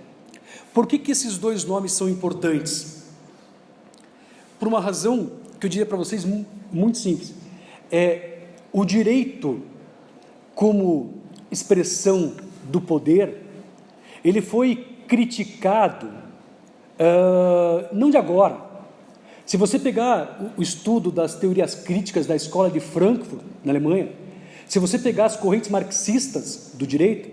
Por que esses dois nomes são importantes? Por uma razão que eu diria para vocês muito simples. O direito, como expressão do poder, ele foi criticado, não de agora. Se você pegar o estudo das teorias críticas da Escola de Frankfurt, na Alemanha, se você pegar as correntes marxistas do direito,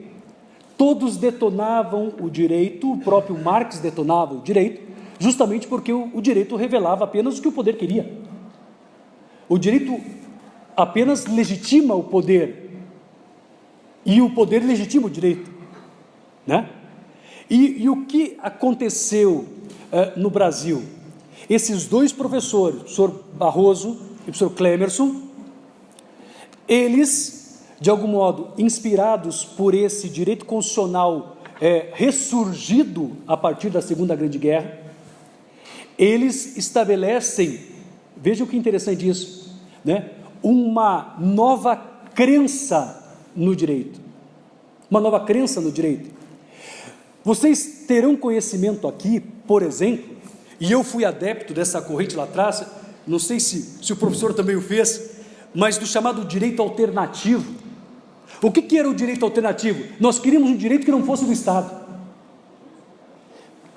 todos detonavam o direito, o próprio Marx detonava o direito, justamente porque o direito revelava apenas o que o poder queria. O direito apenas legitima o poder, e o poder legitima o direito, né? E o que aconteceu no Brasil? Esses dois professores, o professor Barroso e o professor Clemerson, eles, de algum modo, inspirados por esse direito constitucional ressurgido a partir da Segunda Grande Guerra, eles estabelecem, vejam que interessante isso, né? Uma nova crença no direito. Uma nova crença no direito. Vocês terão conhecimento aqui, por exemplo, e eu fui adepto dessa corrente lá atrás, não sei se o professor também o fez, mas do chamado direito alternativo. O que era o direito alternativo? Nós queríamos um direito que não fosse do Estado.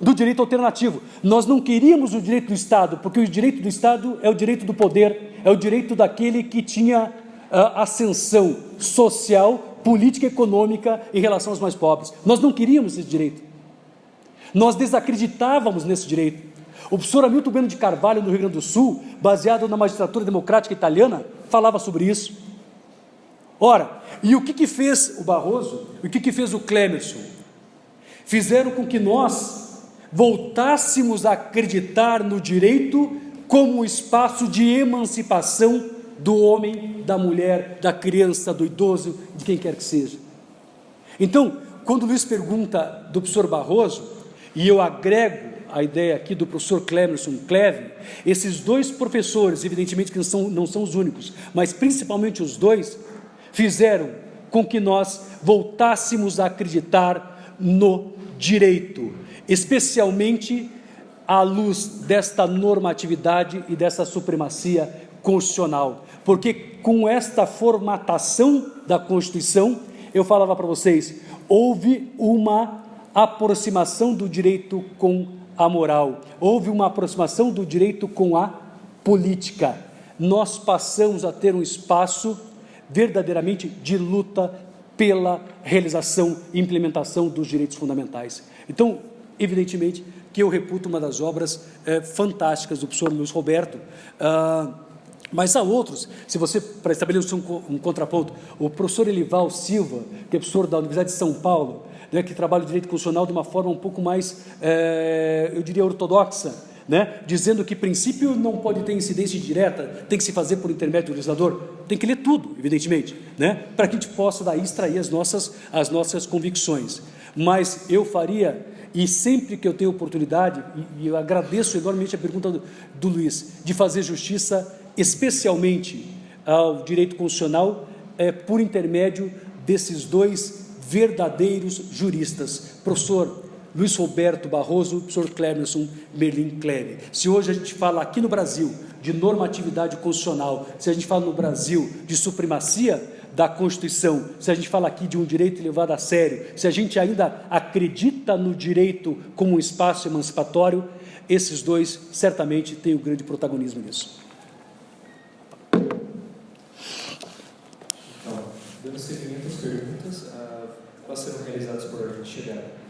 Do direito alternativo. Nós não queríamos o direito do Estado, porque o direito do Estado é o direito do poder, é o direito daquele que tinha ascensão social, política e econômica em relação aos mais pobres. Nós não queríamos esse direito. Nós desacreditávamos nesse direito. O professor Hamilton Bueno de Carvalho, no Rio Grande do Sul, baseado na magistratura democrática italiana, falava sobre isso. Ora, e o que fez o Barroso? O que fez o Clemerson? Fizeram com que nós voltássemos a acreditar no direito como um espaço de emancipação do homem, da mulher, da criança, do idoso, de quem quer que seja. Então, quando o Luiz pergunta do professor Barroso, e eu agrego a ideia aqui do professor Clemerson Cleve, esses dois professores, evidentemente que não são os únicos, mas principalmente os dois, fizeram com que nós voltássemos a acreditar no direito, especialmente à luz desta normatividade e dessa supremacia constitucional, porque com esta formatação da Constituição, eu falava para vocês, houve uma aproximação do direito com a moral, houve uma aproximação do direito com a política. Nós passamos a ter um espaço verdadeiramente de luta pela realização e implementação dos direitos fundamentais. Então, evidentemente, que eu reputo uma das obras fantásticas do professor Luiz Roberto, mas há outros, se você, para estabelecer um contraponto, o professor Elival Silva, que é professor da Universidade de São Paulo, né, que trabalha o direito constitucional de uma forma um pouco mais, eu diria, ortodoxa, né, dizendo que princípio não pode ter incidência direta, tem que se fazer por intermédio do legislador, tem que ler tudo, evidentemente, né, para que a gente possa daí extrair as nossas convicções. Mas eu faria, e sempre que eu tenho oportunidade, e eu agradeço enormemente a pergunta do Luiz, de fazer justiça especialmente ao direito constitucional, por intermédio desses dois verdadeiros juristas, professor Luiz Roberto Barroso, professor Clemerson Merlin Cleve. Se hoje a gente fala aqui no Brasil de normatividade constitucional, se a gente fala no Brasil de supremacia da Constituição, se a gente fala aqui de um direito levado a sério, se a gente ainda acredita no direito como um espaço emancipatório, esses dois certamente têm um grande protagonismo nisso. Então, dando seguimento às perguntas, elas serão realizadas por ordem de chegada.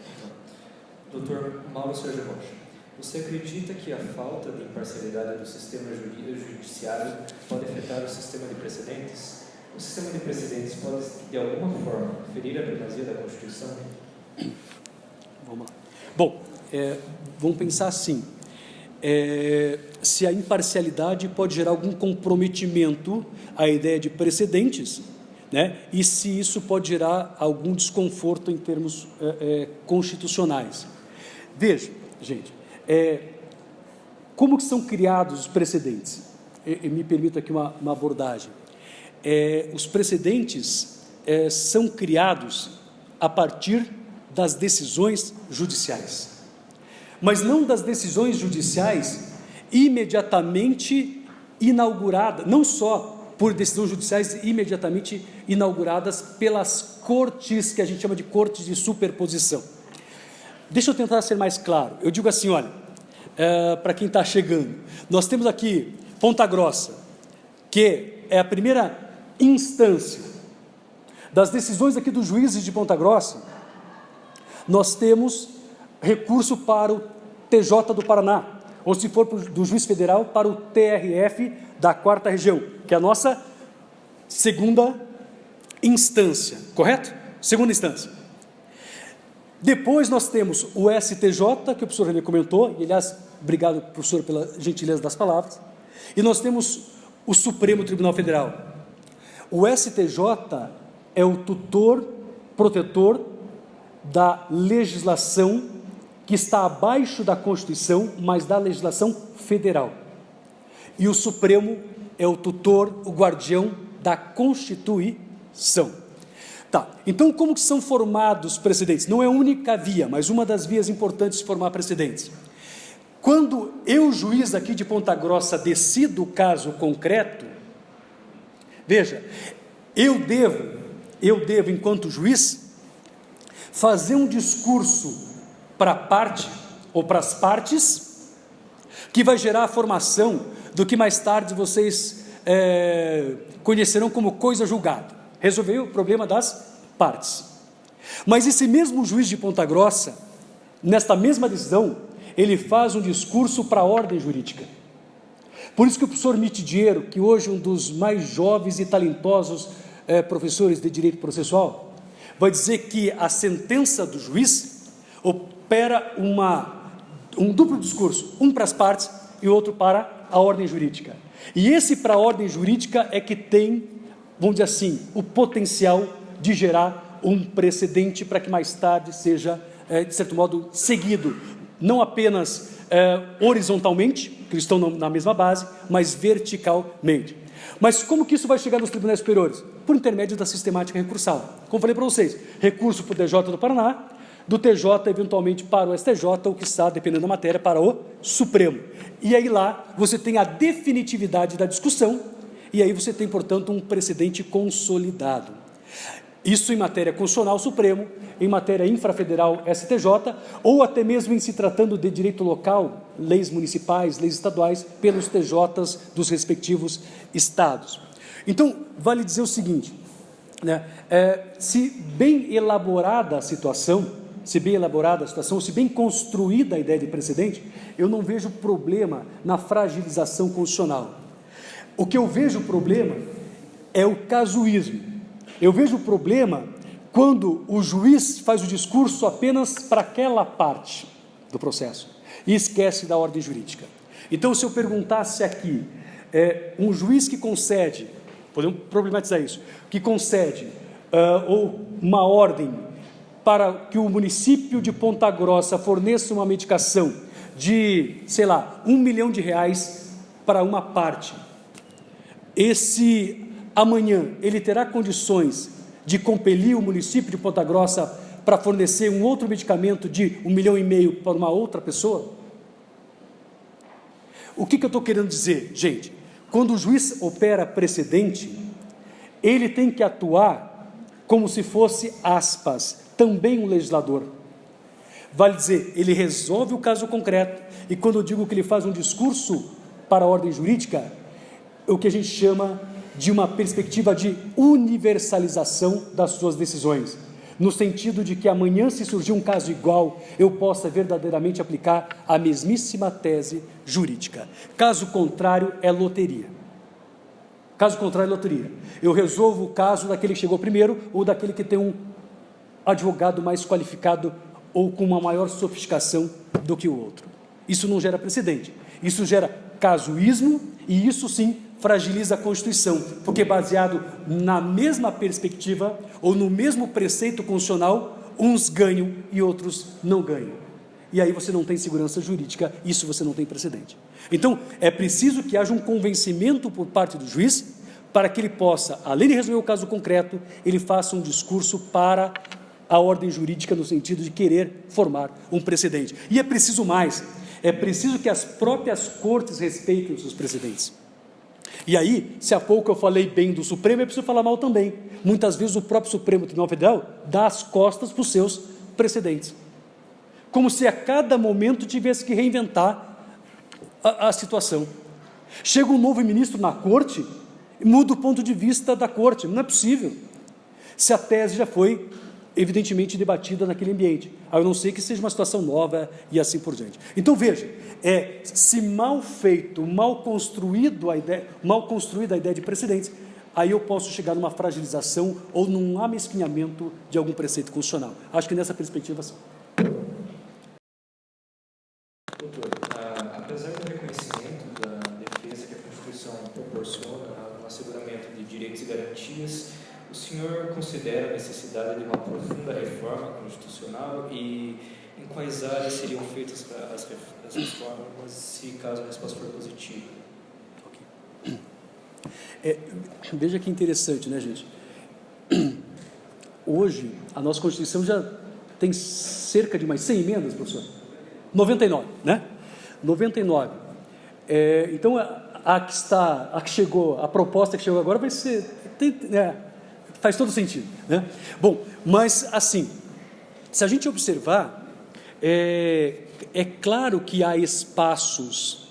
Dr. Mauro Sérgio Rocha, você acredita que a falta de imparcialidade do sistema judiciário pode afetar o sistema de precedentes? O sistema de precedentes pode, de alguma forma, ferir a primazia da Constituição? Vamos lá. Bom, vamos pensar assim, se a imparcialidade pode gerar algum comprometimento à ideia de precedentes, né? E se isso pode gerar algum desconforto em termos constitucionais. Veja, gente, como que são criados os precedentes? Me permito aqui uma abordagem. Os precedentes são criados a partir das decisões judiciais, mas não das decisões judiciais imediatamente inauguradas, não só por decisões judiciais imediatamente inauguradas pelas cortes, que a gente chama de cortes de superposição. Deixa eu tentar ser mais claro. Eu digo assim, olha, para quem está chegando, nós temos aqui Ponta Grossa, que é a primeira instância das decisões aqui dos juízes de Ponta Grossa. Nós temos recurso para o TJ do Paraná, ou se for do juiz federal, para o TRF da 4ª região, que é a nossa segunda instância, correto? Segunda instância. Depois nós temos o STJ, que o professor René comentou, e aliás, obrigado, professor, pela gentileza das palavras, e nós temos o Supremo Tribunal Federal. O STJ é o tutor, protetor da legislação que está abaixo da Constituição, mas da legislação federal. E o Supremo é o tutor, o guardião da Constituição. Tá, então como que são formados precedentes? Não é a única via, mas uma das vias importantes de formar precedentes. Quando eu, juiz aqui de Ponta Grossa, decido o caso concreto, veja, eu devo, enquanto juiz, fazer um discurso para a parte, ou para as partes, que vai gerar a formação do que mais tarde vocês conhecerão como coisa julgada. Resolveu o problema das partes. Mas esse mesmo juiz de Ponta Grossa, nesta mesma decisão, ele faz um discurso para a ordem jurídica. Por isso que o professor Mitidiero, que hoje é um dos mais jovens e talentosos professores de direito processual, vai dizer que a sentença do juiz opera um duplo discurso, um para as partes e outro para a ordem jurídica. E esse para a ordem jurídica é que tem, vamos dizer assim, o potencial de gerar um precedente para que mais tarde seja, de certo modo, seguido, não apenas horizontalmente, que estão na mesma base, mas verticalmente. Mas como que isso vai chegar nos tribunais superiores? Por intermédio da sistemática recursal. Como falei para vocês, recurso para o TJ do Paraná, do TJ eventualmente para o STJ, ou que está, dependendo da matéria, para o Supremo. E aí lá você tem a definitividade da discussão, e aí você tem, portanto, um precedente consolidado. Isso em matéria constitucional, Supremo, em matéria infrafederal, STJ, ou até mesmo em se tratando de direito local, leis municipais, leis estaduais, pelos TJs dos respectivos estados. Então, vale dizer o seguinte, né, se bem elaborada a situação, se bem construída a ideia de precedente, eu não vejo problema na fragilização constitucional. O que eu vejo problema é o casuísmo. Eu vejo o problema quando o juiz faz o discurso apenas para aquela parte do processo e esquece da ordem jurídica. Então, se eu perguntasse aqui, um juiz que concede, podemos problematizar isso, que concede ou uma ordem para que o município de Ponta Grossa forneça uma medicação de, sei lá, R$1 milhão para uma parte, amanhã ele terá condições de compelir o município de Ponta Grossa para fornecer um outro medicamento de R$1,5 milhão para uma outra pessoa? O que eu estou querendo dizer, gente? Quando o juiz opera precedente, ele tem que atuar como se fosse, aspas, também um legislador. Vale dizer, ele resolve o caso concreto, e quando eu digo que ele faz um discurso para a ordem jurídica, é o que a gente chama de uma perspectiva de universalização das suas decisões, no sentido de que amanhã, se surgir um caso igual, eu possa verdadeiramente aplicar a mesmíssima tese jurídica. Caso contrário, é loteria. Caso contrário, é loteria. Eu resolvo o caso daquele que chegou primeiro ou daquele que tem um advogado mais qualificado ou com uma maior sofisticação do que o outro. Isso não gera precedente, isso gera casuísmo e isso sim fragiliza a Constituição, porque baseado na mesma perspectiva ou no mesmo preceito constitucional, uns ganham e outros não ganham. E aí você não tem segurança jurídica, isso você não tem precedente. Então, é preciso que haja um convencimento por parte do juiz, para que ele possa, além de resolver o caso concreto, ele faça um discurso para a ordem jurídica, no sentido de querer formar um precedente. E é preciso mais, é preciso que as próprias cortes respeitem os seus precedentes. E aí, se há pouco eu falei bem do Supremo, é preciso falar mal também. Muitas vezes o próprio Supremo Tribunal Federal dá as costas para os seus precedentes, como se a cada momento tivesse que reinventar a situação. Chega um novo ministro na corte, muda o ponto de vista da corte. Não é possível, se a tese já foi evidentemente debatida naquele ambiente, a não ser que seja uma situação nova e assim por diante. Então veja, se mal feito, mal construída a ideia de precedentes, aí eu posso chegar numa fragilização ou num amesquinhamento de algum preceito constitucional. Acho que nessa perspectiva sim. Doutor, apesar do reconhecimento da defesa que a Constituição proporciona no asseguramento de direitos e garantias, o senhor considera a necessidade de uma profunda reforma constitucional e em quais áreas seriam feitas as reformas, se caso a resposta for positiva? Veja que interessante, né, gente? Hoje, a nossa Constituição já tem cerca de mais 100 emendas, professor? 99, né? 99. Então, a que chegou, a proposta que chegou agora vai ser... faz todo sentido, né? Bom, mas assim, se a gente observar, é claro que há espaços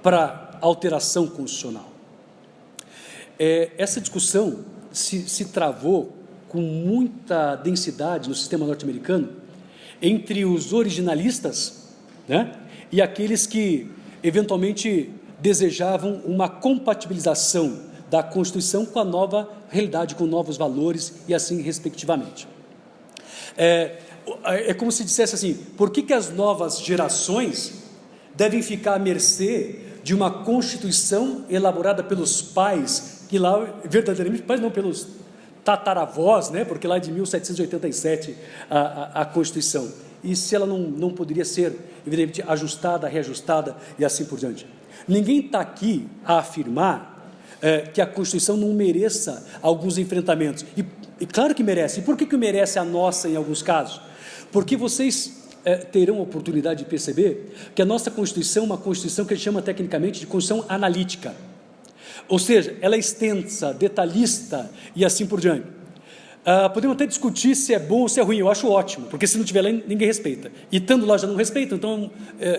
para alteração constitucional. Essa discussão se travou com muita densidade no sistema norte-americano entre os originalistas, né, e aqueles que eventualmente desejavam uma compatibilização da Constituição com a nova realidade, com novos valores e assim respectivamente. É como se dissesse assim, por que as novas gerações devem ficar à mercê de uma Constituição elaborada pelos pais, que lá, verdadeiramente, pais não, pelos tataravós, né, porque lá é de 1787 a Constituição, e se ela não poderia ser, evidentemente, ajustada, reajustada e assim por diante. Ninguém está aqui a afirmar que a Constituição não mereça alguns enfrentamentos, e claro que merece. E por que merece a nossa em alguns casos? Porque vocês terão a oportunidade de perceber que a nossa Constituição é uma Constituição que a gente chama tecnicamente de Constituição analítica, ou seja, ela é extensa, detalhista e assim por diante. Podemos até discutir se é bom ou se é ruim. Eu acho ótimo, porque se não tiver lá, ninguém respeita, e estando lá já não respeita, então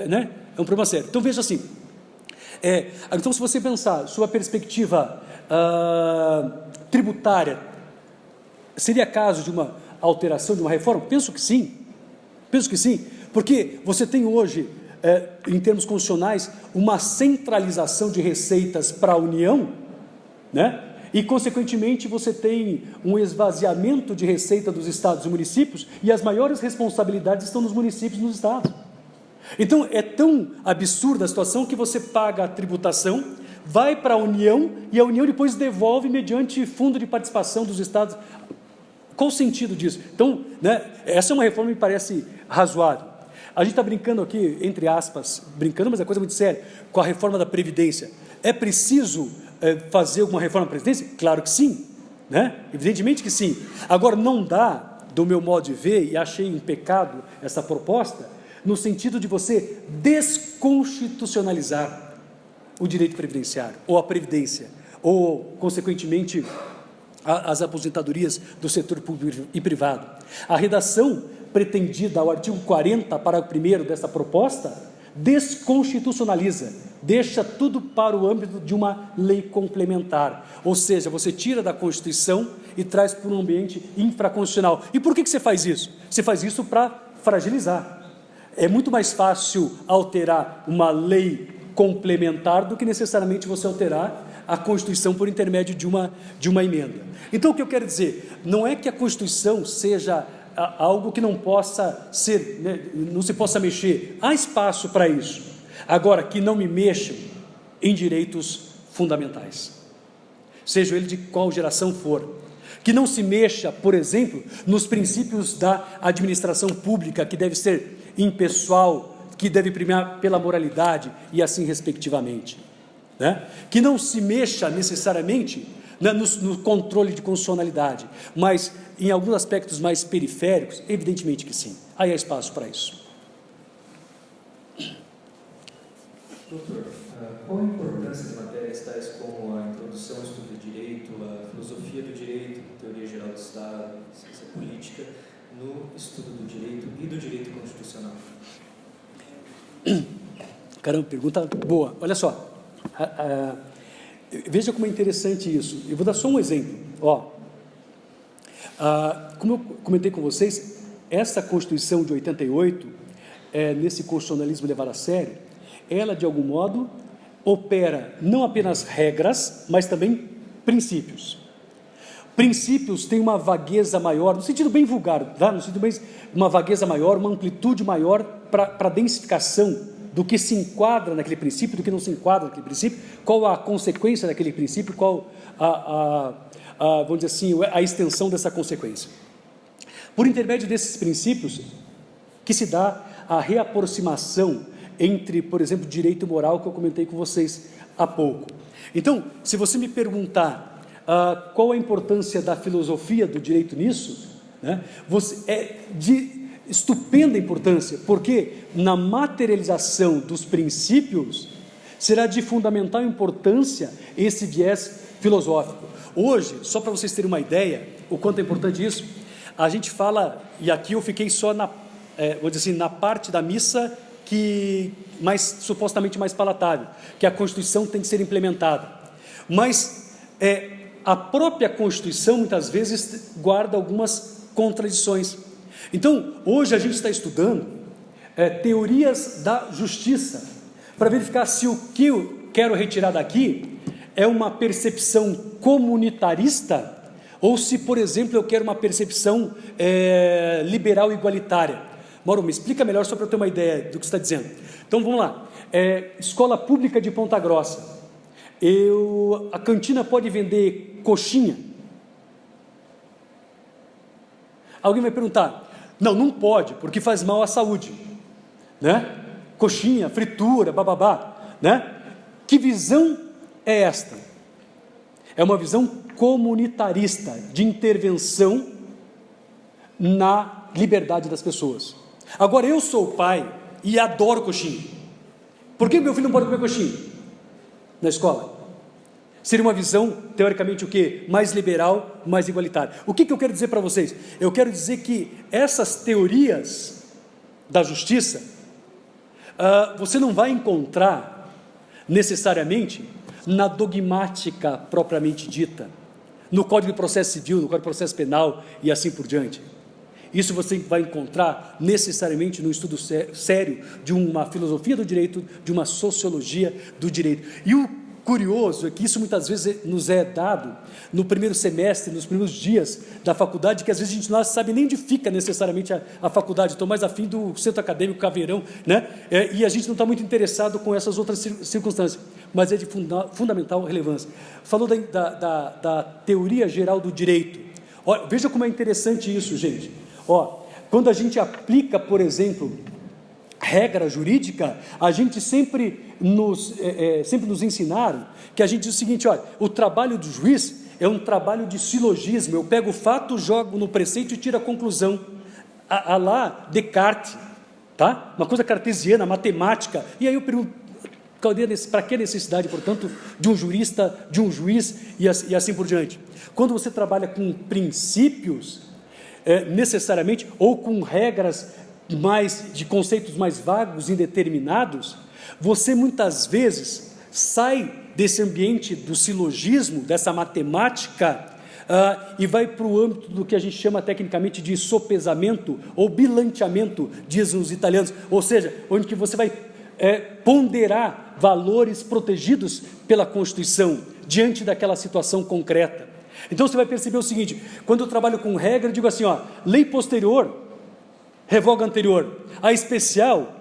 né, é um problema sério. Então veja assim, então se você pensar sua perspectiva tributária, seria caso de uma alteração, de uma reforma? Penso que sim, porque você tem hoje, em termos constitucionais, uma centralização de receitas para a União, né? E, consequentemente, você tem um esvaziamento de receita dos estados e municípios, e as maiores responsabilidades estão nos municípios e nos estados. Então, é tão absurda a situação que você paga a tributação, vai para a União, e a União depois devolve mediante fundo de participação dos estados. Qual o sentido disso? Então, né, essa é uma reforma que me parece razoável. A gente está brincando aqui, entre aspas, mas é coisa muito séria, com a reforma da Previdência. É preciso fazer alguma reforma da Previdência? Claro que sim, né? Evidentemente que sim. Agora, não dá, do meu modo de ver, e achei um pecado essa proposta, no sentido de você desconstitucionalizar o direito previdenciário, ou a Previdência, ou, consequentemente, as aposentadorias do setor público e privado. A redação pretendida ao artigo 40, parágrafo 1º dessa proposta, desconstitucionaliza, deixa tudo para o âmbito de uma lei complementar, ou seja, você tira da Constituição e traz para um ambiente infraconstitucional. E por que você faz isso? Você faz isso para fragilizar. É muito mais fácil alterar uma lei complementar do que necessariamente você alterar a Constituição por intermédio de uma emenda. Então, o que eu quero dizer, não é que a Constituição seja algo que não possa ser, né, não se possa mexer. Há espaço para isso. Agora, que não me mexam em direitos fundamentais, seja ele de qual geração for. Que não se mexa, por exemplo, nos princípios da administração pública, que deve ser impessoal, que deve primar pela moralidade e assim respectivamente, né? Que não se mexa necessariamente, né, no controle de constitucionalidade, mas em alguns aspectos mais periféricos, evidentemente que sim. Aí há espaço para isso. Doutor, qual a importância de matérias tais como a introdução ao estudo do direito, a filosofia do direito, teoria geral do Estado, ciência política, no estudo do direito e do direito constitucional? Caramba, pergunta boa. Olha só, veja como é interessante isso. Eu vou dar só um exemplo. Como eu comentei com vocês, essa Constituição de 88, nesse constitucionalismo levado a sério, ela, de algum modo, opera não apenas regras, mas também princípios. Princípios têm uma vagueza maior, no sentido bem vulgar, tá? No sentido bem, uma vagueza maior, uma amplitude maior para a densificação do que se enquadra naquele princípio, do que não se enquadra naquele princípio, qual a consequência daquele princípio, qual vamos dizer assim, a extensão dessa consequência. Por intermédio desses princípios, que se dá a reaproximação entre, por exemplo, direito moral, que eu comentei com vocês há pouco. Então, se você me perguntar qual a importância da filosofia do direito nisso, né, é de estupenda importância, porque na materialização dos princípios será de fundamental importância esse viés filosófico. Hoje, só para vocês terem uma ideia, o quanto é importante isso, a gente fala, e aqui eu fiquei só vou dizer assim, na parte da missa que supostamente mais palatável, que a Constituição tem que ser implementada. Mas a própria Constituição, muitas vezes, guarda algumas contradições. Então, hoje a gente está estudando teorias da justiça, para verificar se o que eu quero retirar daqui é uma percepção comunitarista, ou se, por exemplo, eu quero uma percepção liberal igualitária. Mauro, me explica melhor só para eu ter uma ideia do que você está dizendo. Então, vamos lá. Escola pública de Ponta Grossa. A cantina pode vender coxinha? Alguém vai perguntar, não pode, porque faz mal à saúde, né? Coxinha, fritura, bababá, né? Que visão é esta? É uma visão comunitarista, de intervenção na liberdade das pessoas. Agora, eu sou pai e adoro coxinha. Por que meu filho não pode comer coxinha na escola? Seria uma visão, teoricamente, o quê? Mais liberal, mais igualitária. O que eu quero dizer para vocês? Eu quero dizer que essas teorias da justiça, você não vai encontrar necessariamente na dogmática propriamente dita, no Código de Processo Civil, no Código de Processo Penal e assim por diante. Isso você vai encontrar necessariamente no estudo sério de uma filosofia do direito, de uma sociologia do direito. E o curioso é que isso muitas vezes nos é dado no primeiro semestre, nos primeiros dias da faculdade, que às vezes a gente não sabe nem onde fica necessariamente a faculdade. Estou mais afim do centro acadêmico Caveirão, né? E a gente não está muito interessado com essas outras circunstâncias, mas é de fundamental relevância. Falou da teoria geral do direito. Olha, veja como é interessante isso, gente. Quando a gente aplica, por exemplo, regra jurídica, a gente sempre nos ensinaram que a gente diz o seguinte, olha, o trabalho do juiz é um trabalho de silogismo, eu pego o fato, jogo no preceito e tiro a conclusão, a lá Descartes, tá? Uma coisa cartesiana, matemática, e aí eu pergunto, para que necessidade, portanto, de um jurista, de um juiz e assim por diante? Quando você trabalha com princípios, necessariamente, ou com regras de conceitos mais vagos, indeterminados, você muitas vezes sai desse ambiente do silogismo, dessa matemática, e vai para o âmbito do que a gente chama tecnicamente de sopesamento ou bilanciamento, dizem os italianos, ou seja, onde que você vai ponderar valores protegidos pela Constituição diante daquela situação concreta. Então você vai perceber o seguinte, quando eu trabalho com regra, eu digo assim, ó, lei posterior revoga a anterior, a especial,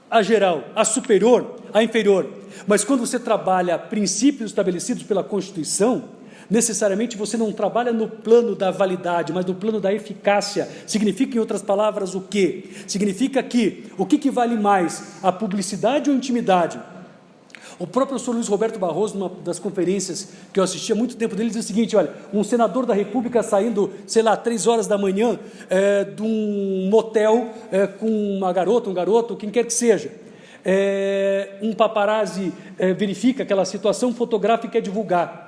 a geral, a superior, a inferior. Mas quando você trabalha princípios estabelecidos pela Constituição, necessariamente você não trabalha no plano da validade, mas no plano da eficácia. Significa, em outras palavras, o quê? Significa que o que vale mais, a publicidade ou a intimidade? O próprio professor Luiz Roberto Barroso, numa das conferências que eu assisti há muito tempo dele, diz o seguinte, olha, um senador da República saindo, sei lá, 3 horas da manhã de um motel com uma garota, um garoto, quem quer que seja, um paparazzi verifica aquela situação, fotografa e quer divulgar.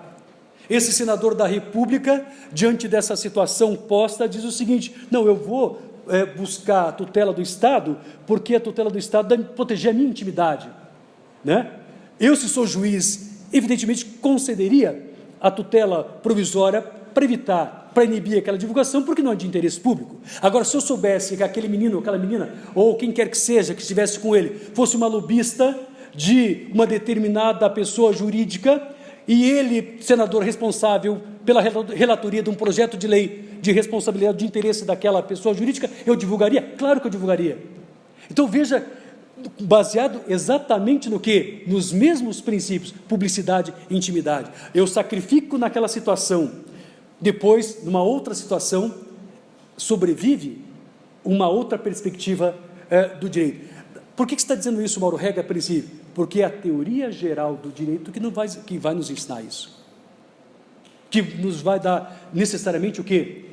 Esse senador da República, diante dessa situação posta, diz o seguinte, não, eu vou buscar a tutela do Estado, porque a tutela do Estado deve proteger a minha intimidade, né? Eu, se sou juiz, evidentemente concederia a tutela provisória para evitar, para inibir aquela divulgação, porque não é de interesse público. Agora, se eu soubesse que aquele menino, aquela menina, ou quem quer que seja que estivesse com ele, fosse uma lobista de uma determinada pessoa jurídica, e ele, senador responsável pela relatoria de um projeto de lei de responsabilidade de interesse daquela pessoa jurídica, eu divulgaria? Claro que eu divulgaria. Então, veja, baseado exatamente no quê? Nos mesmos princípios, publicidade e intimidade. Eu sacrifico naquela situação, depois, numa outra situação, sobrevive uma outra perspectiva do direito. Por que você está dizendo isso, Mauro Rega, a princípio? Porque é a teoria geral do direito que vai nos ensinar isso. Que nos vai dar necessariamente o quê?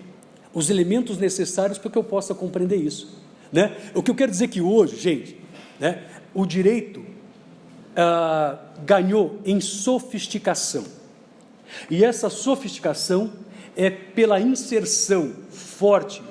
Os elementos necessários para que eu possa compreender isso, né? O que eu quero dizer que hoje, gente, né, o direito ganhou em sofisticação. E essa sofisticação é pela inserção forte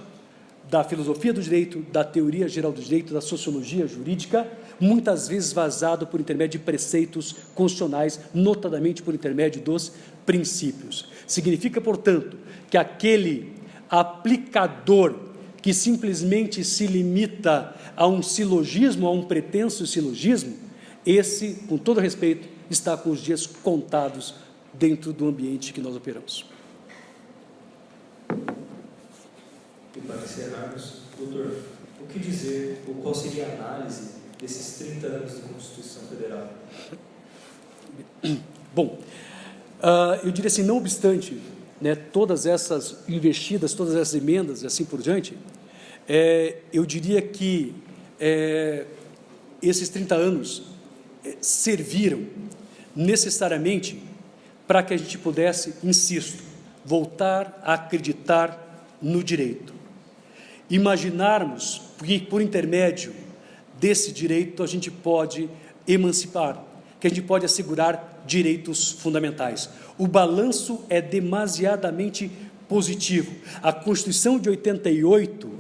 da filosofia do direito, da teoria geral do direito, da sociologia jurídica, muitas vezes vazado por intermédio de preceitos constitucionais, notadamente por intermédio dos princípios. Significa, portanto, que aquele aplicador que simplesmente se limita a um silogismo, a um pretenso silogismo, esse, com todo respeito, está com os dias contados dentro do ambiente que nós operamos. E para encerrarmos, doutor, o que dizer, ou qual seria a análise desses 30 anos de Constituição Federal? Bom, eu diria assim, não obstante, né, todas essas investidas, todas essas emendas e assim por diante, eu diria que esses 30 anos serviram necessariamente para que a gente pudesse, insisto, voltar a acreditar no direito. Imaginarmos que, por intermédio desse direito, a gente pode emancipar, que a gente pode assegurar direitos fundamentais. O balanço é demasiadamente positivo. A Constituição de 88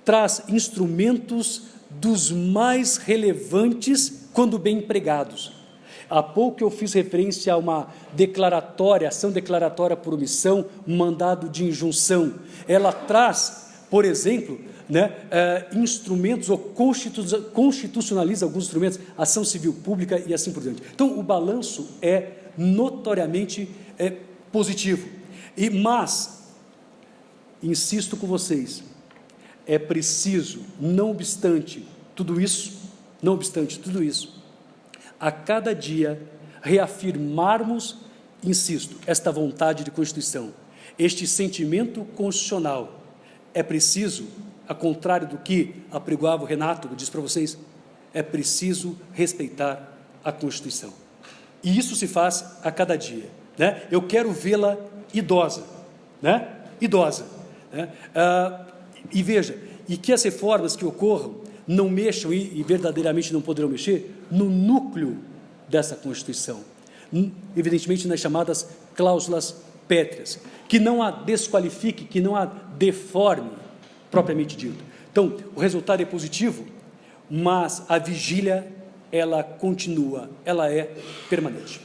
traz instrumentos dos mais relevantes quando bem empregados. Há pouco eu fiz referência a uma declaratória, ação declaratória por omissão, um mandado de injunção. Ela traz, por exemplo, né, instrumentos, ou constitucionaliza alguns instrumentos, ação civil pública e assim por diante. Então, o balanço é notoriamente positivo. Mas, insisto com vocês, é preciso, não obstante tudo isso, a cada dia reafirmarmos, insisto, esta vontade de Constituição, este sentimento constitucional. É preciso, ao contrário do que apregoava o Renato, eu disse para vocês, é preciso respeitar a Constituição. E isso se faz a cada dia, né? Eu quero vê-la idosa, né? Idosa, né? E veja, e que as reformas que ocorram não mexam, e verdadeiramente não poderão mexer, no núcleo dessa Constituição, evidentemente nas chamadas cláusulas pétreas, que não a desqualifique, que não a deforme, propriamente dito. Então, o resultado é positivo, mas a vigília, ela continua, ela é permanente.